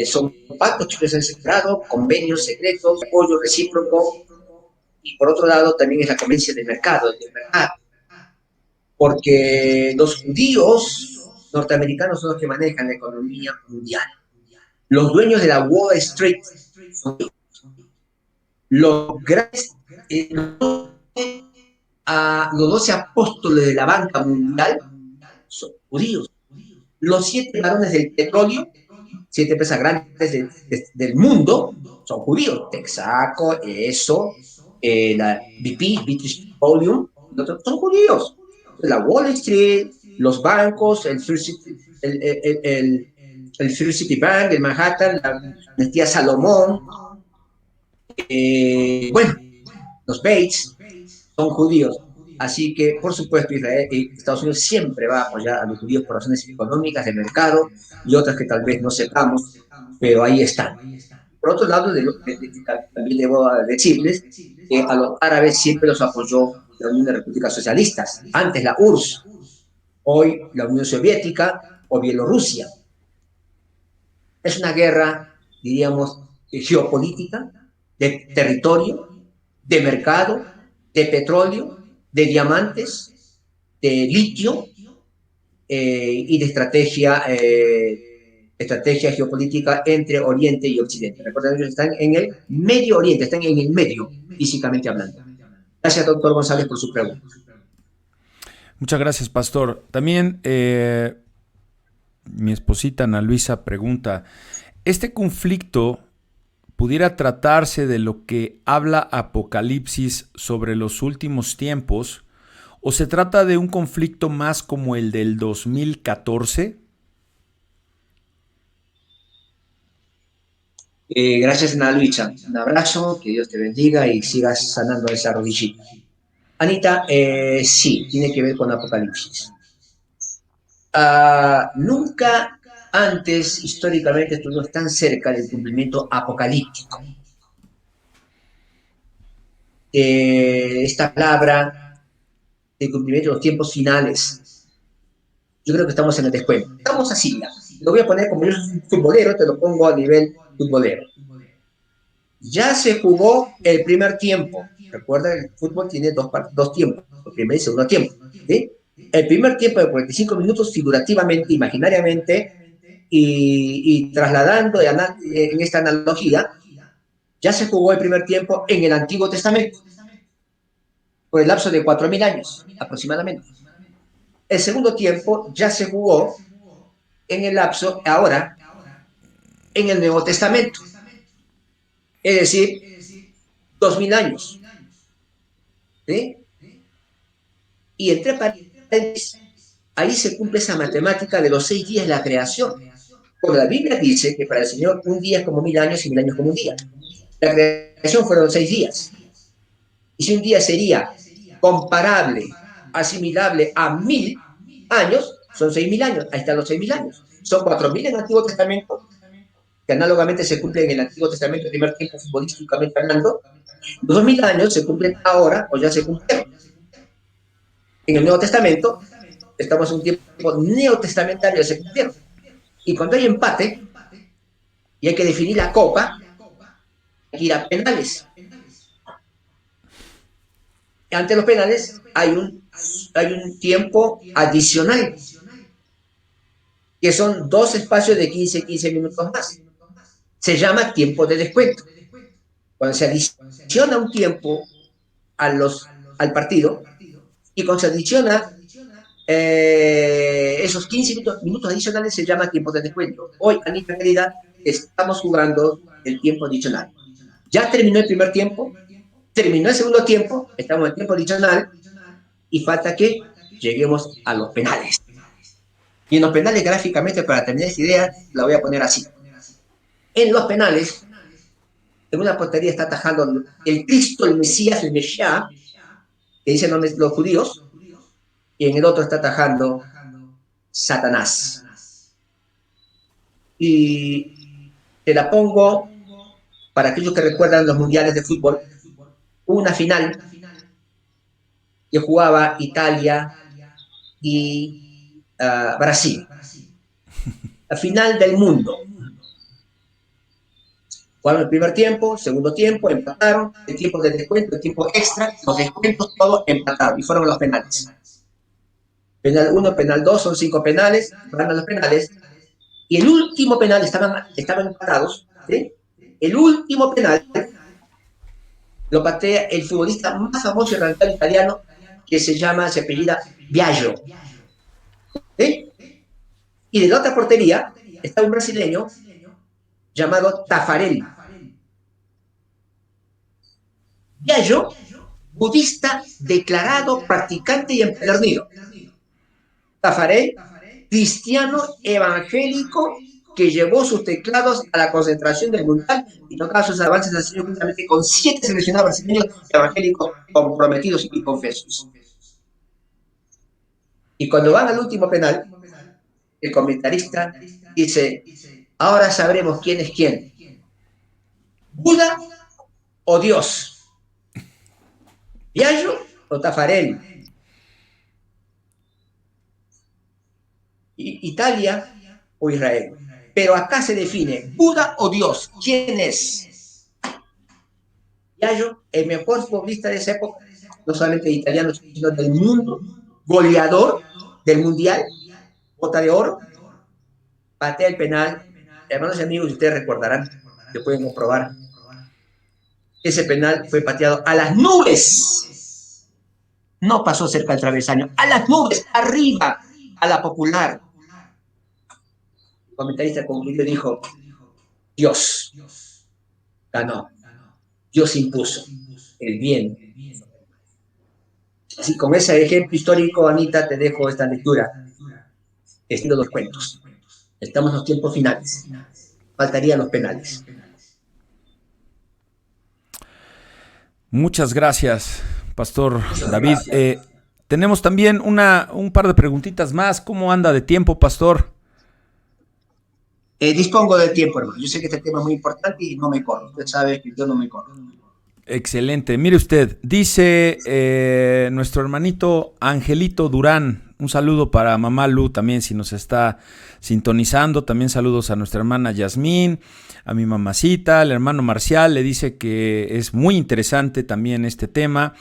Son pactos que se han celebrado, convenios secretos, apoyo recíproco, y por otro lado también es la conveniencia del mercado, porque los judíos norteamericanos son los que manejan la economía mundial. Los dueños de la Wall Street son los grandes, los 12 apóstoles de la banca mundial son judíos. Los 7 varones del petróleo, 7 empresas grandes del mundo, son judíos. Texaco, ESO, la BP, British Petroleum, son judíos. La Wall Street, los bancos, el First City Bank, el Manhattan, la dinastía Salomón, bueno, los Bates, son judíos. Así que, por supuesto, Israel y Estados Unidos siempre va a apoyar a los judíos por razones económicas, de mercado y otras que tal vez no sepamos, pero ahí están. Por otro lado, también debo decirles que a los árabes siempre los apoyó la Unión de Repúblicas Socialistas, antes la URSS, hoy la Unión Soviética o Bielorrusia. Es una guerra, diríamos, geopolítica, de territorio, de mercado, de petróleo, de diamantes, de litio y de estrategia geopolítica entre Oriente y Occidente. Recuerden, ellos están en el Medio Oriente, están en el medio, físicamente hablando. Gracias, doctor González, por su pregunta. Muchas gracias, Pastor. También Mi esposita Ana Luisa pregunta, ¿este conflicto pudiera tratarse de lo que habla Apocalipsis sobre los últimos tiempos o se trata de un conflicto más como el del 2014? Gracias, Ana Luisa. Un abrazo, que Dios te bendiga y sigas sanando esa rodillita. Anita, sí, tiene que ver con Apocalipsis. Nunca antes, históricamente, estuvimos tan cerca del cumplimiento apocalíptico. Esta palabra de cumplimiento de los tiempos finales, yo creo que estamos en el descuento. Estamos así, ya. Lo voy a poner como yo soy futbolero, te lo pongo a nivel futbolero. Ya se jugó el primer tiempo. Recuerda, el fútbol tiene dos tiempos, el primer y segundo tiempo. ¿Sí? El primer tiempo de 45 minutos, figurativamente, imaginariamente, y trasladando en esta analogía, ya se jugó el primer tiempo en el Antiguo Testamento, por el lapso de 4.000 años aproximadamente. El segundo tiempo ya se jugó en el lapso, ahora, en el Nuevo Testamento, es decir, 2.000 años. ¿Sí? Y entre paréntesis, ahí se cumple esa matemática de los 6 días de la creación. Porque la Biblia dice que para el Señor un día es como 1.000 años y 1.000 años como un día. La creación fueron 6 días. Y si un día sería comparable, asimilable a 1.000 años, son 6.000 años. Ahí están los 6.000 años. Son 4.000 en el Antiguo Testamento, que análogamente se cumplen en el Antiguo Testamento, el primer tiempo futbolísticamente hablando. Los 2.000 años se cumplen ahora, o ya se cumplieron. En el Nuevo Testamento, estamos en un tiempo neotestamentario, se cumplieron. Y cuando hay empate, y hay que definir la copa, hay que ir a penales. Ante los penales hay un tiempo adicional, que son 2 espacios de 15 minutos más. Se llama tiempo de descuento. Cuando se adiciona un tiempo al partido, y cuando se adiciona esos 15 minutos adicionales, se llama tiempo de descuento. Hoy, Anita querida, estamos jugando el tiempo adicional. Ya terminó el primer tiempo, terminó el segundo tiempo, estamos en el tiempo adicional, y falta que lleguemos a los penales. Y en los penales, gráficamente, para tener esta idea, la voy a poner así. En los penales, en una portería está atajando el Cristo, el Mesías, el Mesías, que dicen los judíos, y en el otro está atajando Satanás. Y te la pongo para aquellos que recuerdan los mundiales de fútbol. Una final que jugaba Italia y Brasil. La final del mundo. Jugaron el primer tiempo, segundo tiempo, empataron, el tiempo de descuento, el tiempo extra, los descuentos, todos empataron y fueron los penales. Penal 1, penal 2, son 5 penales, ganan los penales. Y el último penal, estaban empatados, ¿sí? El último penal lo patea el futbolista más famoso y radical italiano, que se apellida Biagio. ¿Sí? Y de la otra portería está un brasileño llamado Taffarel. Biagio, budista declarado, practicante y empedernido. Taffarel, cristiano evangélico que llevó sus teclados a la concentración del Mundial y tocaba sus avances al Señor juntamente con 7 seleccionados brasileños evangélicos comprometidos y confesos. Y cuando van al último penal, el comentarista dice: ahora sabremos quién es quién, Buda o Dios, Biagio o Taffarel. Italia o Israel. Pero acá se define Buda o Dios. ¿Quién es? Biagio, el mejor futbolista de esa época, no solamente de italiano, sino del mundo, goleador del mundial, bota de oro, patea el penal. Hermanos y amigos, ustedes recordarán, que pueden comprobar, ese penal fue pateado a las nubes. No pasó cerca del travesaño, a las nubes, arriba, a la popular. El comentarista concluyó y dijo, Dios ganó, Dios impuso el bien. Así, con ese ejemplo histórico, Anita, te dejo esta lectura, estilo los cuentos. Estamos en los tiempos finales, faltarían los penales. Muchas gracias, Pastor Muchas David. gracias. Tenemos también un par de preguntitas más. ¿Cómo anda de tiempo, Pastor? Dispongo de tiempo, hermano. Yo sé que este tema es muy importante y no me corro. Usted sabe que yo no me corro. Excelente. Mire usted, dice nuestro hermanito Angelito Durán. Un saludo para mamá Lu también, si nos está sintonizando. También saludos a nuestra hermana Yasmín, a mi mamacita, al hermano Marcial. Le dice que es muy interesante también este tema.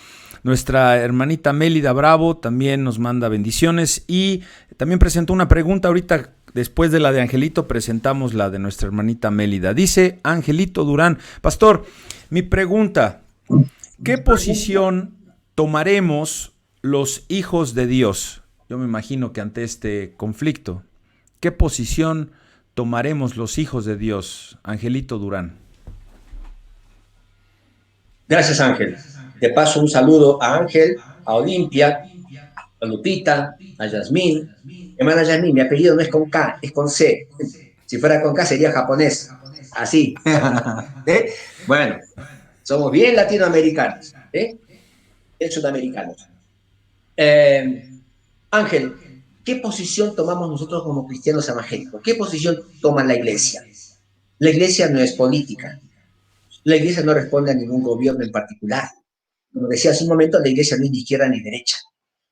Nuestra hermanita Mélida Bravo también nos manda bendiciones y también presentó una pregunta ahorita. Después de la de Angelito, presentamos la de nuestra hermanita Mélida. Dice Angelito Durán, Pastor, mi pregunta, ¿qué posición tomaremos los hijos de Dios? Yo me imagino que ante este conflicto, ¿qué posición tomaremos los hijos de Dios? Angelito Durán. Gracias, Ángel. De paso, un saludo a Ángel, a Olimpia, a Lupita, a Yasmín. Hermana Yasmín, mi apellido no es con K, es con C. Si fuera con K sería japonés. Así. ¿Eh? Bueno, somos bien latinoamericanos, bien sudamericanos. Ángel, ¿qué posición tomamos nosotros como cristianos evangélicos? ¿Qué posición toma la iglesia? La iglesia no es política. La iglesia no responde a ningún gobierno en particular. Como decía hace un momento, la iglesia no es ni izquierda ni derecha.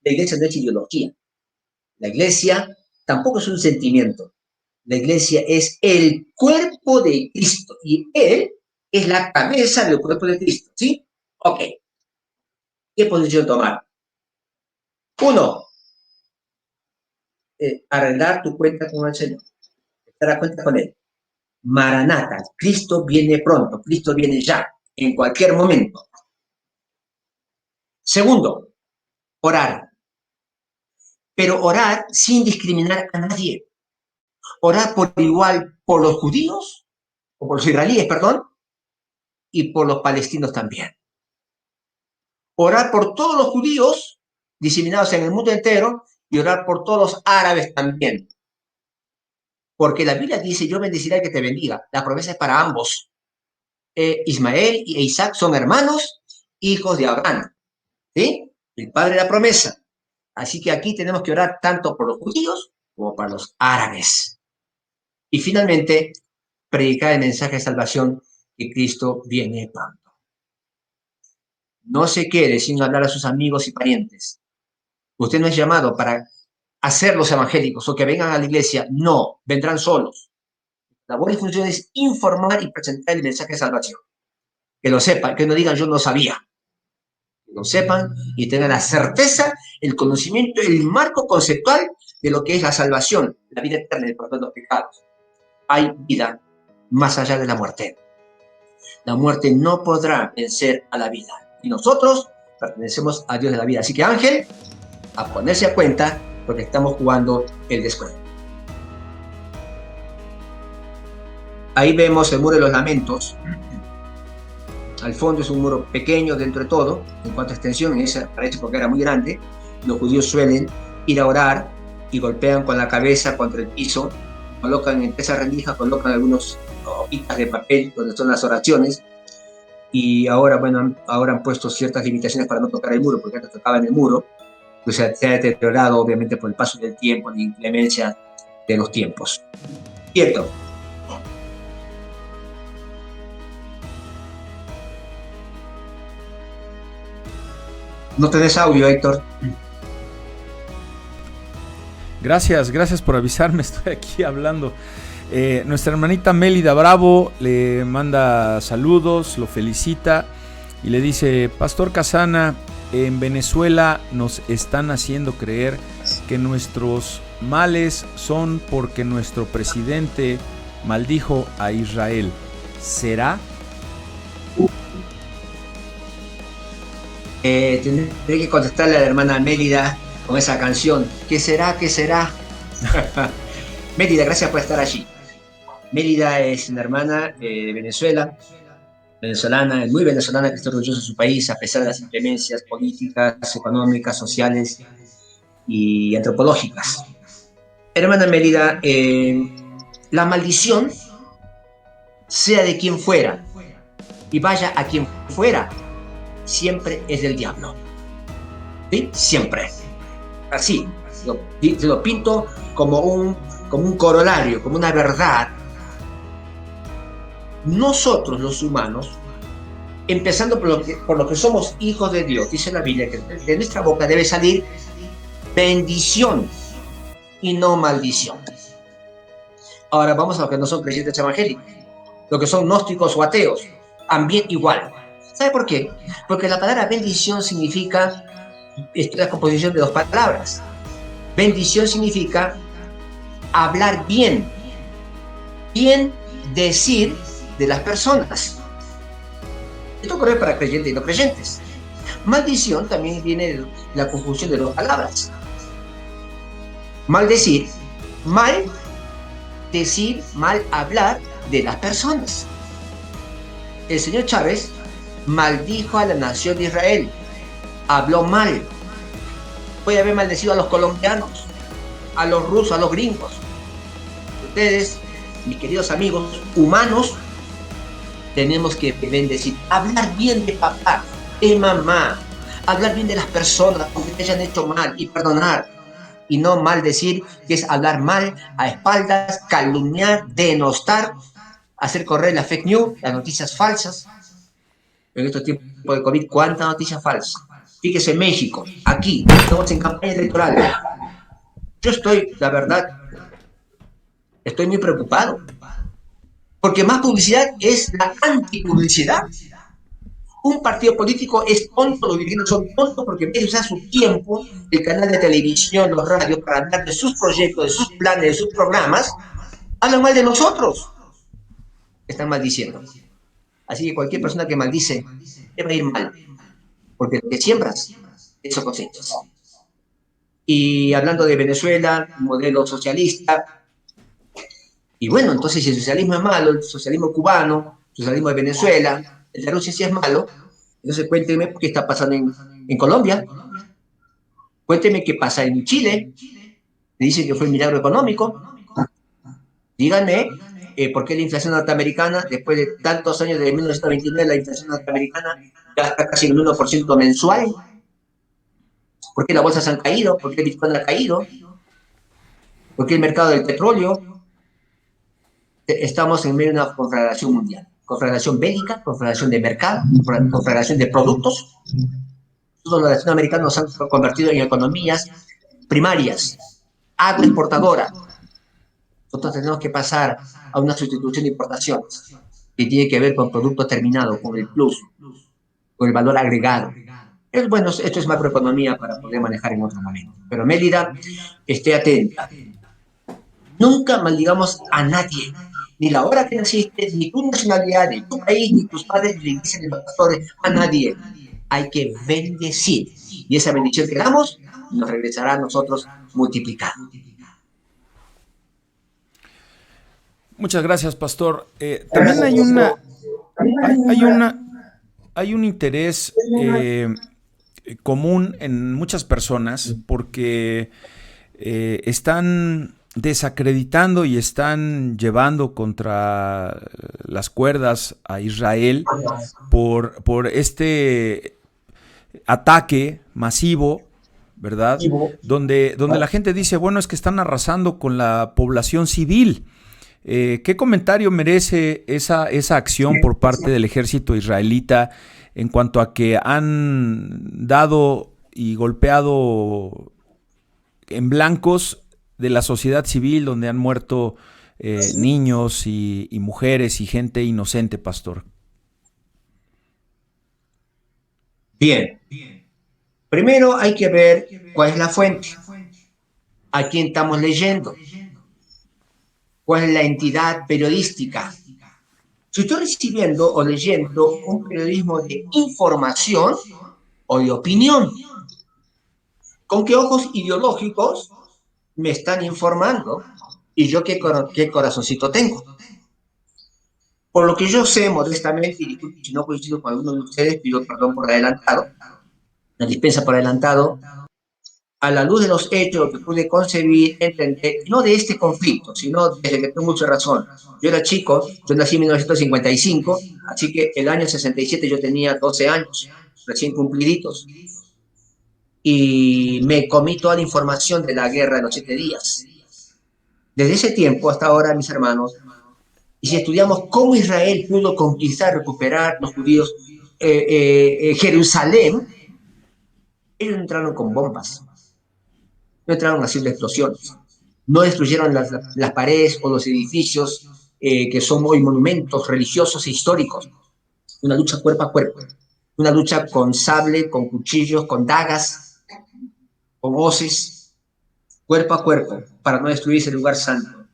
La iglesia no es ideología. La iglesia tampoco es un sentimiento. La iglesia es el cuerpo de Cristo y Él es la cabeza del cuerpo de Cristo. ¿Sí? Ok. ¿Qué posición tomar? Uno, arreglar tu cuenta con el Señor. Estar a cuenta con Él. Maranata, Cristo viene pronto, Cristo viene ya, en cualquier momento. Segundo, orar. Pero orar sin discriminar a nadie. Orar por igual por los judíos, o por los israelíes, perdón, y por los palestinos también. Orar por todos los judíos diseminados en el mundo entero y orar por todos los árabes también. Porque la Biblia dice, yo bendeciré al que te bendiga. La promesa es para ambos. Ismael e Isaac son hermanos, hijos de Abraham. ¿Sí? El padre de la promesa. Así que aquí tenemos que orar tanto por los judíos como para los árabes. Y finalmente, predicar el mensaje de salvación que Cristo viene pronto. No se quede sin hablar a sus amigos y parientes. Usted no es llamado para hacerlos evangélicos o que vengan a la iglesia. No, vendrán solos. La buena función es informar y presentar el mensaje de salvación. Que lo sepan, que no digan yo no sabía. Que lo sepan y tengan la certeza, el conocimiento, el marco conceptual de lo que es la salvación, la vida eterna y el perdón de los pecados. Hay vida más allá de la muerte. La muerte no podrá vencer a la vida. Y nosotros pertenecemos a Dios de la vida. Así que Ángel, a ponerse a cuenta porque estamos jugando el descuento. Ahí vemos el muro de los lamentos. Al fondo es un muro pequeño dentro de todo, en cuanto a extensión, en esa época era muy grande. Los judíos suelen ir a orar y golpean con la cabeza contra el piso, colocan en esa rendija, colocan algunos hojitas de papel donde son las oraciones. Y ahora, bueno, ahora han puesto ciertas limitaciones para no tocar el muro, porque antes tocaban el muro, pues se ha deteriorado obviamente por el paso del tiempo, la inclemencia de los tiempos. Cierto. No tenés audio, Héctor. Gracias por avisarme, estoy aquí hablando. Nuestra hermanita Mélida Bravo le manda saludos, lo felicita y le dice, Pastor Casana, en Venezuela nos están haciendo creer que nuestros males son porque nuestro presidente maldijo a Israel. ¿Será? Tendré que contestarle a la hermana Mélida con esa canción. ¿Qué será? ¿Qué será? Mélida, gracias por estar allí. Mérida es una hermana de Venezuela, venezolana, muy venezolana, que está orgullosa de su país, a pesar de las inclemencias políticas, económicas, sociales y antropológicas. Hermana Mérida, la maldición, sea de quien fuera, y vaya a quien fuera, siempre es del diablo. ¿Sí? Siempre. Así, lo pinto como un corolario, como una verdad. Nosotros los humanos, empezando por lo que somos hijos de Dios, dice la Biblia que de nuestra boca debe salir bendición y no maldición. Ahora vamos a los que no son creyentes evangélicos, los que son gnósticos o ateos, también igual. ¿Sabe por qué? Porque la palabra bendición significa, es la composición de dos palabras. Bendición significa hablar bien, bien decir de las personas. Esto corre para creyentes y no creyentes. Maldición también viene de la conjunción de dos palabras. Maldecir, mal decir, mal hablar de las personas. El señor Chávez maldijo a la nación de Israel, habló mal. Puede haber maldecido a los colombianos, a los rusos, a los gringos. Ustedes, mis queridos amigos humanos, tenemos que bendecir, hablar bien de papá, de mamá, hablar bien de las personas aunque te hayan hecho mal y perdonar, y no maldecir, que es hablar mal a espaldas, calumniar, denostar, hacer correr la fake news, las noticias falsas. En estos tiempos de COVID, ¿cuántas noticias falsas? Fíjese, México, aquí, estamos en campaña electoral. Yo estoy, la verdad, estoy muy preocupado, porque más publicidad es la antipublicidad. Un partido político es tonto, los dirigentes son tontos porque en vez de usar su tiempo, el canal de televisión, los radios, para hablar de sus proyectos, de sus planes, de sus programas, hablan mal de nosotros. Están maldiciendo. Así que cualquier persona que maldice, te va a ir mal, porque lo que siembras, eso cosechas. Y hablando de Venezuela, modelo socialista, y bueno, entonces si el socialismo es malo, el socialismo cubano, el socialismo de Venezuela, el de Rusia sí es malo, entonces cuénteme qué está pasando en Colombia, cuénteme qué pasa en Chile, me dicen que fue un milagro económico, díganme por qué la inflación norteamericana, después de tantos años, de 1929, la inflación norteamericana ya está casi en el 1% mensual, por qué las bolsas han caído, por qué el Bitcoin ha caído, por qué el mercado del petróleo. Estamos en medio de una conflagración mundial, conflagración bélica, conflagración de mercado, conflagración de productos. Todos los latinoamericanos se han convertido en economías primarias, agroexportadora. Nosotros tenemos que pasar a una sustitución de importaciones que tiene que ver con producto terminado, con el plus, con el valor agregado. Bueno, esto es macroeconomía para poder manejar en otro momento. Pero Mérida, esté atenta. Nunca maldigamos a nadie, ni la hora que naciste, ni tu nacionalidad, ni tu país, ni tus padres, ni la iglesia, ni los pastores, a nadie. Hay que bendecir. Y esa bendición que damos nos regresará a nosotros multiplicada. Muchas gracias, pastor. También hay un interés común en muchas personas porque están desacreditando y están llevando contra las cuerdas a Israel por este ataque masivo, ¿verdad? Donde la gente dice, bueno, es que están arrasando con la población civil. ¿Qué comentario merece esa acción por parte del ejército israelita en cuanto a que han dado y golpeado en blancos de la sociedad civil, donde han muerto niños y mujeres y gente inocente, pastor? Bien. Primero hay que ver cuál es la fuente, a quién estamos leyendo, cuál es la entidad periodística. Si estoy recibiendo o leyendo un periodismo de información o de opinión, ¿con qué ojos ideológicos me están informando? ¿Y yo qué corazoncito tengo? Por lo que yo sé modestamente, y disculpen si no coincido con alguno de ustedes, pido perdón por adelantado, la dispensa por adelantado, a la luz de los hechos, lo que pude concebir, entender, no de este conflicto, sino desde que tengo mucha razón. Yo era chico, yo nací en 1955, así que el año 67 yo tenía 12 años, recién cumpliditos, y me comí toda la información de la guerra de los 7 días. Desde ese tiempo hasta ahora, mis hermanos, y si estudiamos cómo Israel pudo conquistar, recuperar los judíos Jerusalén, ellos entraron con bombas, no entraron haciendo explosiones, no destruyeron las paredes o los edificios que son hoy monumentos religiosos e históricos. Una lucha cuerpo a cuerpo, una lucha con sable, con cuchillos, con dagas, con hoces, cuerpo a cuerpo, para no destruir ese lugar santo.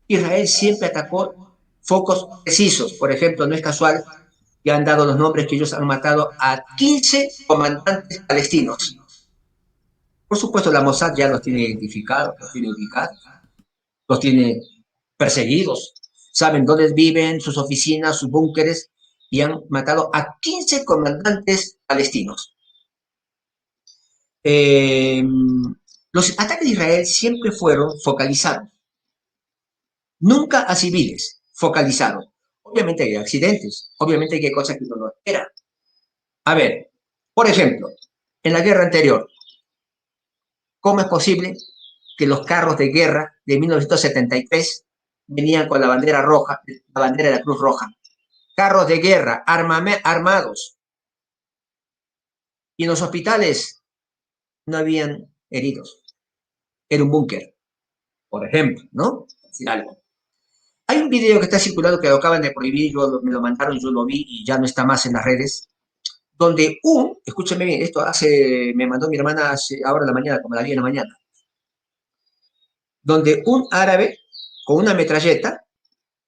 Israel siempre atacó focos precisos. Por ejemplo, no es casual que han dado los nombres que ellos han matado a 15 comandantes palestinos. Por supuesto, la Mossad ya los tiene identificados, los tiene ubicados, los tiene perseguidos, saben dónde viven, sus oficinas, sus búnkeres, y han matado a 15 comandantes palestinos. Los ataques de Israel siempre fueron focalizados, nunca a civiles, focalizados. Obviamente hay accidentes, obviamente hay cosas que uno no espera. A ver, por ejemplo, en la guerra anterior, ¿cómo es posible que los carros de guerra de 1973 venían con la bandera roja, la bandera de la Cruz Roja? Carros de guerra armados. Y en los hospitales no habían heridos. Era un búnker, por ejemplo, ¿no? Decir algo. Hay un video que está circulando que lo acaban de prohibir, me lo mandaron, yo lo vi y ya no está más en las redes, donde escúcheme bien, esto me mandó mi hermana ahora en la mañana, como a las 10 de la mañana, donde un árabe con una metralleta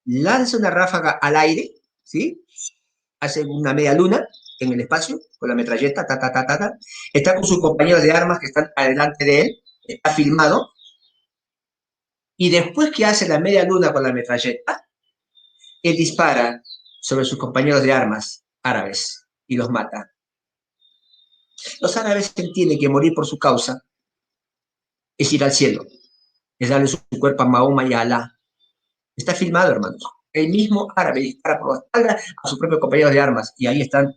lanza una ráfaga al aire, ¿sí? Hace una media luna en el espacio con la metralleta, está con sus compañeros de armas que están adelante de él, está filmado, y después que hace la media luna con la metralleta, él dispara sobre sus compañeros de armas árabes y los mata. Los árabes entienden que morir por su causa es ir al cielo, es darle su cuerpo a Mahoma y a Alá. Está filmado, hermanos. El mismo árabe dispara por la espalda a sus propios compañeros de armas y ahí están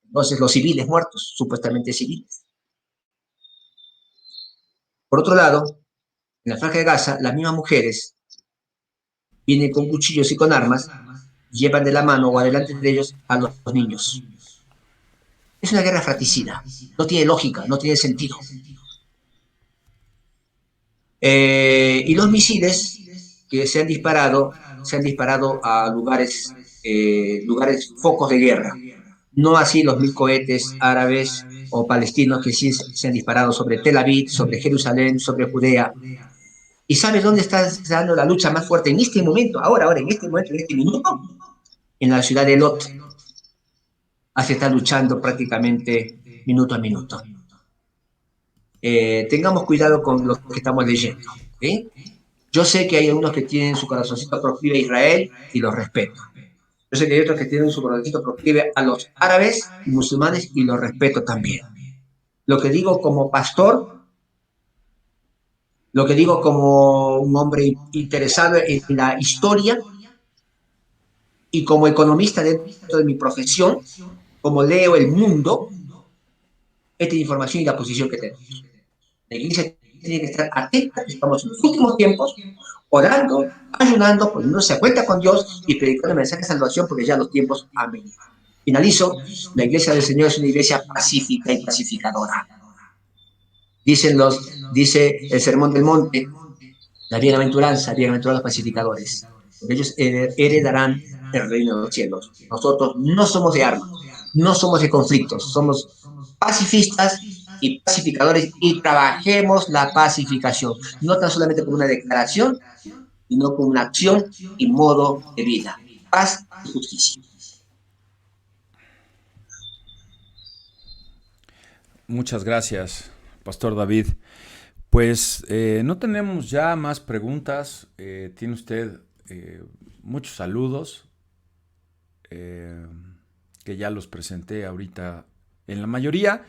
entonces los civiles muertos, supuestamente civiles. Por otro lado, en la franja de Gaza, las mismas mujeres vienen con cuchillos y con armas, llevan de la mano o adelante de ellos a los niños. Es una guerra fratricida, no tiene lógica, no tiene sentido. Y los misiles que se han disparado a lugares focos de guerra. No así los 1000 cohetes árabes o palestinos que sí se han disparado sobre Tel Aviv, sobre Jerusalén, sobre Judea. ¿Y sabes dónde está dando la lucha más fuerte en este momento? Ahora, en este momento, en este minuto, en la ciudad de Lot. Se está luchando prácticamente minuto a minuto. Tengamos cuidado con lo que estamos leyendo. ¿Sí? Yo sé que hay algunos que tienen su corazoncito proclive a Israel y los respeto. Yo sé que hay otros que tienen su corazoncito proclive a los árabes y musulmanes y los respeto también. Lo que digo como pastor, lo que digo como un hombre interesado en la historia y como economista dentro de mi profesión, como leo el mundo, esta información y la posición que tenemos. La iglesia tiene que estar atenta, estamos en los últimos tiempos, orando, ayunando, poniéndose a cuenta con Dios y predicando el mensaje de salvación porque ya los tiempos han venido. Finalizo, la iglesia del Señor es una iglesia pacífica y pacificadora. Dice el Sermón del Monte, la bienaventurados los pacificadores, porque ellos heredarán el reino de los cielos. Nosotros no somos de armas, no somos de conflictos, somos pacifistas y pacificadores y trabajemos la pacificación, no tan solamente como una declaración, sino como una acción y modo de vida. Paz y justicia. Muchas gracias, Pastor David. Pues no tenemos ya más preguntas. Tiene usted muchos saludos. que ya los presenté ahorita en la mayoría.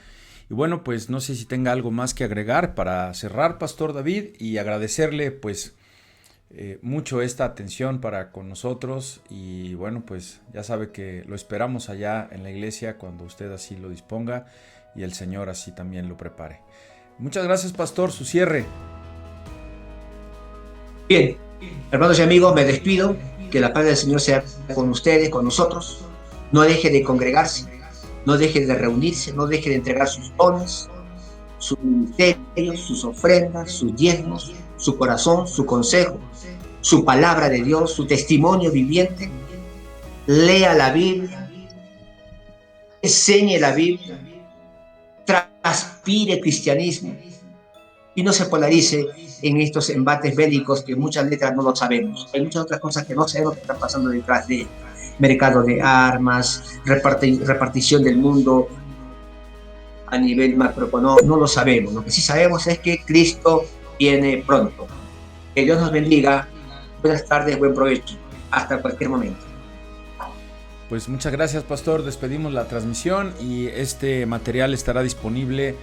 Y bueno, pues no sé si tenga algo más que agregar para cerrar, Pastor David, y agradecerle pues mucho esta atención para con nosotros. Y bueno, pues ya sabe que lo esperamos allá en la iglesia cuando usted así lo disponga y el Señor así también lo prepare. Muchas gracias, Pastor, su cierre. Bien, hermanos y amigos, me despido. Que la paz del Señor sea con ustedes, con nosotros. No deje de congregarse, no deje de reunirse, no deje de entregar sus dones, sus ministerios, sus ofrendas, sus diezmos, su corazón, su consejo, su palabra de Dios, su testimonio viviente. Lea la Biblia, enseñe la Biblia, transpire cristianismo y no se polarice en estos embates bélicos que muchas letras no lo sabemos. Hay muchas otras cosas que no sabemos que están pasando detrás de mercado de armas, repartición del mundo a nivel macroeconómico, no lo sabemos. Lo que sí sabemos es que Cristo viene pronto. Que Dios nos bendiga. Buenas tardes, buen provecho. Hasta cualquier momento. Pues muchas gracias, Pastor. Despedimos la transmisión y este material estará disponible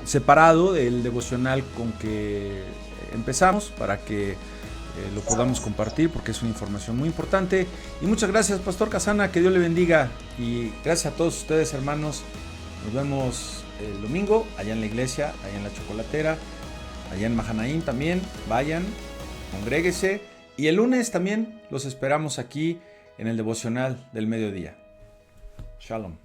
separado del devocional con que empezamos para que lo podamos compartir porque es una información muy importante. Y muchas gracias, Pastor Casana, que Dios le bendiga y gracias a todos ustedes, hermanos. Nos vemos el domingo allá en la iglesia, allá en la Chocolatera, allá en Mahanaim también. Vayan, congréguese y el lunes también los esperamos aquí en el devocional del mediodía. Shalom.